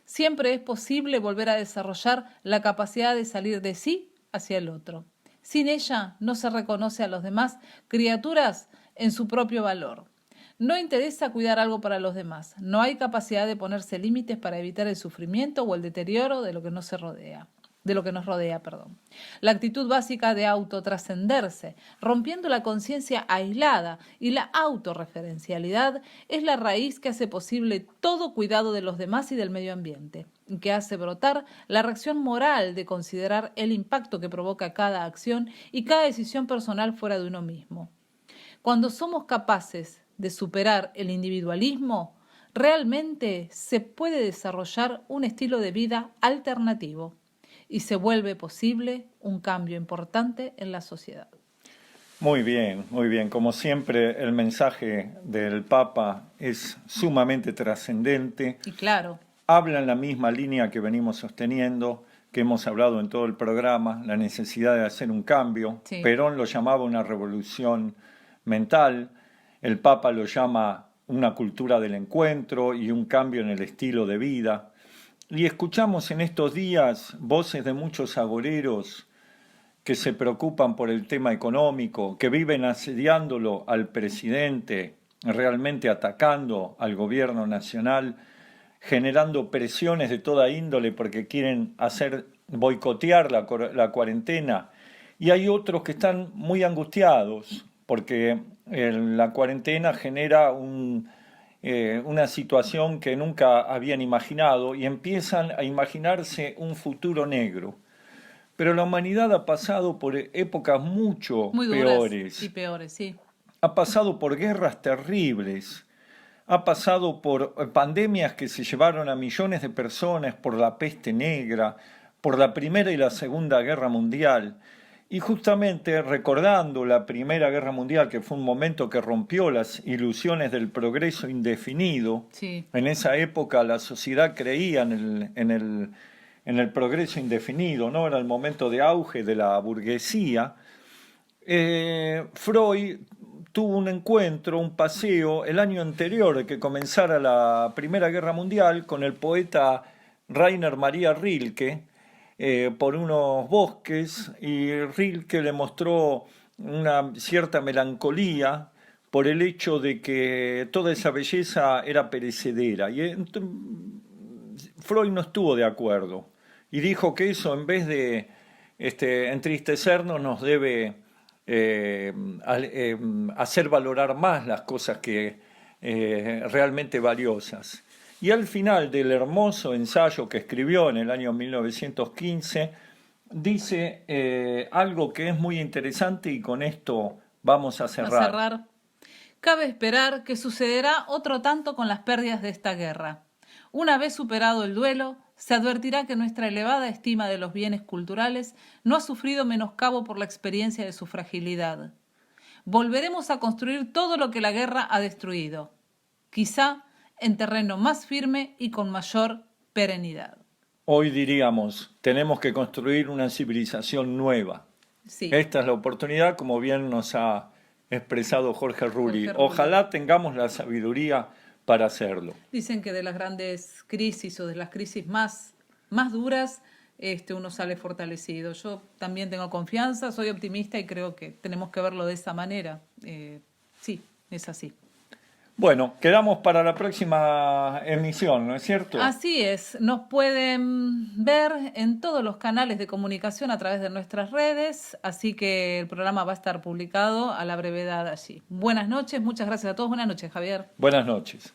Siempre es posible volver a desarrollar la capacidad de salir de sí hacia el otro. Sin ella no se reconoce a los demás criaturas en su propio valor. No interesa cuidar algo para los demás. No hay capacidad de ponerse límites para evitar el sufrimiento o el deterioro de lo que nos rodea. La actitud básica de autotrascenderse, rompiendo la conciencia aislada y la autorreferencialidad, es la raíz que hace posible todo cuidado de los demás y del medio ambiente, que hace brotar la reacción moral de considerar el impacto que provoca cada acción y cada decisión personal fuera de uno mismo. Cuando somos capaces de superar el individualismo, realmente se puede desarrollar un estilo de vida alternativo y se vuelve posible un cambio importante en la sociedad. Muy bien, muy bien. Como siempre, el mensaje del Papa es sumamente trascendente. Y claro. Habla en la misma línea que venimos sosteniendo, que hemos hablado en todo el programa, la necesidad de hacer un cambio. Sí. Perón lo llamaba una revolución mental, el Papa lo llama una cultura del encuentro y un cambio en el estilo de vida. Y escuchamos en estos días voces de muchos agoreros que se preocupan por el tema económico, que viven asediándolo al presidente, realmente atacando al gobierno nacional, generando presiones de toda índole porque quieren boicotear la cuarentena. Y hay otros que están muy angustiados porque la cuarentena genera una situación que nunca habían imaginado y empiezan a imaginarse un futuro negro. Pero la humanidad ha pasado por épocas muy peores. Y peores, sí. Ha pasado por guerras terribles, ha pasado por pandemias que se llevaron a millones de personas, por la peste negra, por la Primera y la Segunda Guerra Mundial. Y justamente recordando la Primera Guerra Mundial, que fue un momento que rompió las ilusiones del progreso indefinido, Sí. en esa época la sociedad creía en el progreso indefinido, ¿no? Era el momento de auge de la burguesía. Freud tuvo un encuentro, un paseo, el año anterior de que comenzara la Primera Guerra Mundial con el poeta Rainer Maria Rilke, por unos bosques, y Rilke le mostró una cierta melancolía por el hecho de que toda esa belleza era perecedera. Y Freud no estuvo de acuerdo y dijo que eso, en vez de entristecernos, nos debe hacer valorar más las cosas que realmente valiosas. Y al final del hermoso ensayo que escribió en el año 1915, dice algo que es muy interesante, y con esto vamos a cerrar. Cabe esperar que sucederá otro tanto con las pérdidas de esta guerra. Una vez superado el duelo, se advertirá que nuestra elevada estima de los bienes culturales no ha sufrido menoscabo por la experiencia de su fragilidad. Volveremos a construir todo lo que la guerra ha destruido, quizá en terreno más firme y con mayor perenidad. Hoy diríamos, tenemos que construir una civilización nueva. Sí. Esta es la oportunidad, como bien nos ha expresado Jorge Rulli. Ojalá tengamos la sabiduría para hacerlo. Dicen que de las grandes crisis o de las crisis más duras, uno sale fortalecido. Yo también tengo confianza, soy optimista y creo que tenemos que verlo de esa manera. Sí, es así. Bueno, quedamos para la próxima emisión, ¿no es cierto? Así es, nos pueden ver en todos los canales de comunicación a través de nuestras redes, así que el programa va a estar publicado a la brevedad allí. Buenas noches, muchas gracias a todos. Buenas noches, Javier. Buenas noches.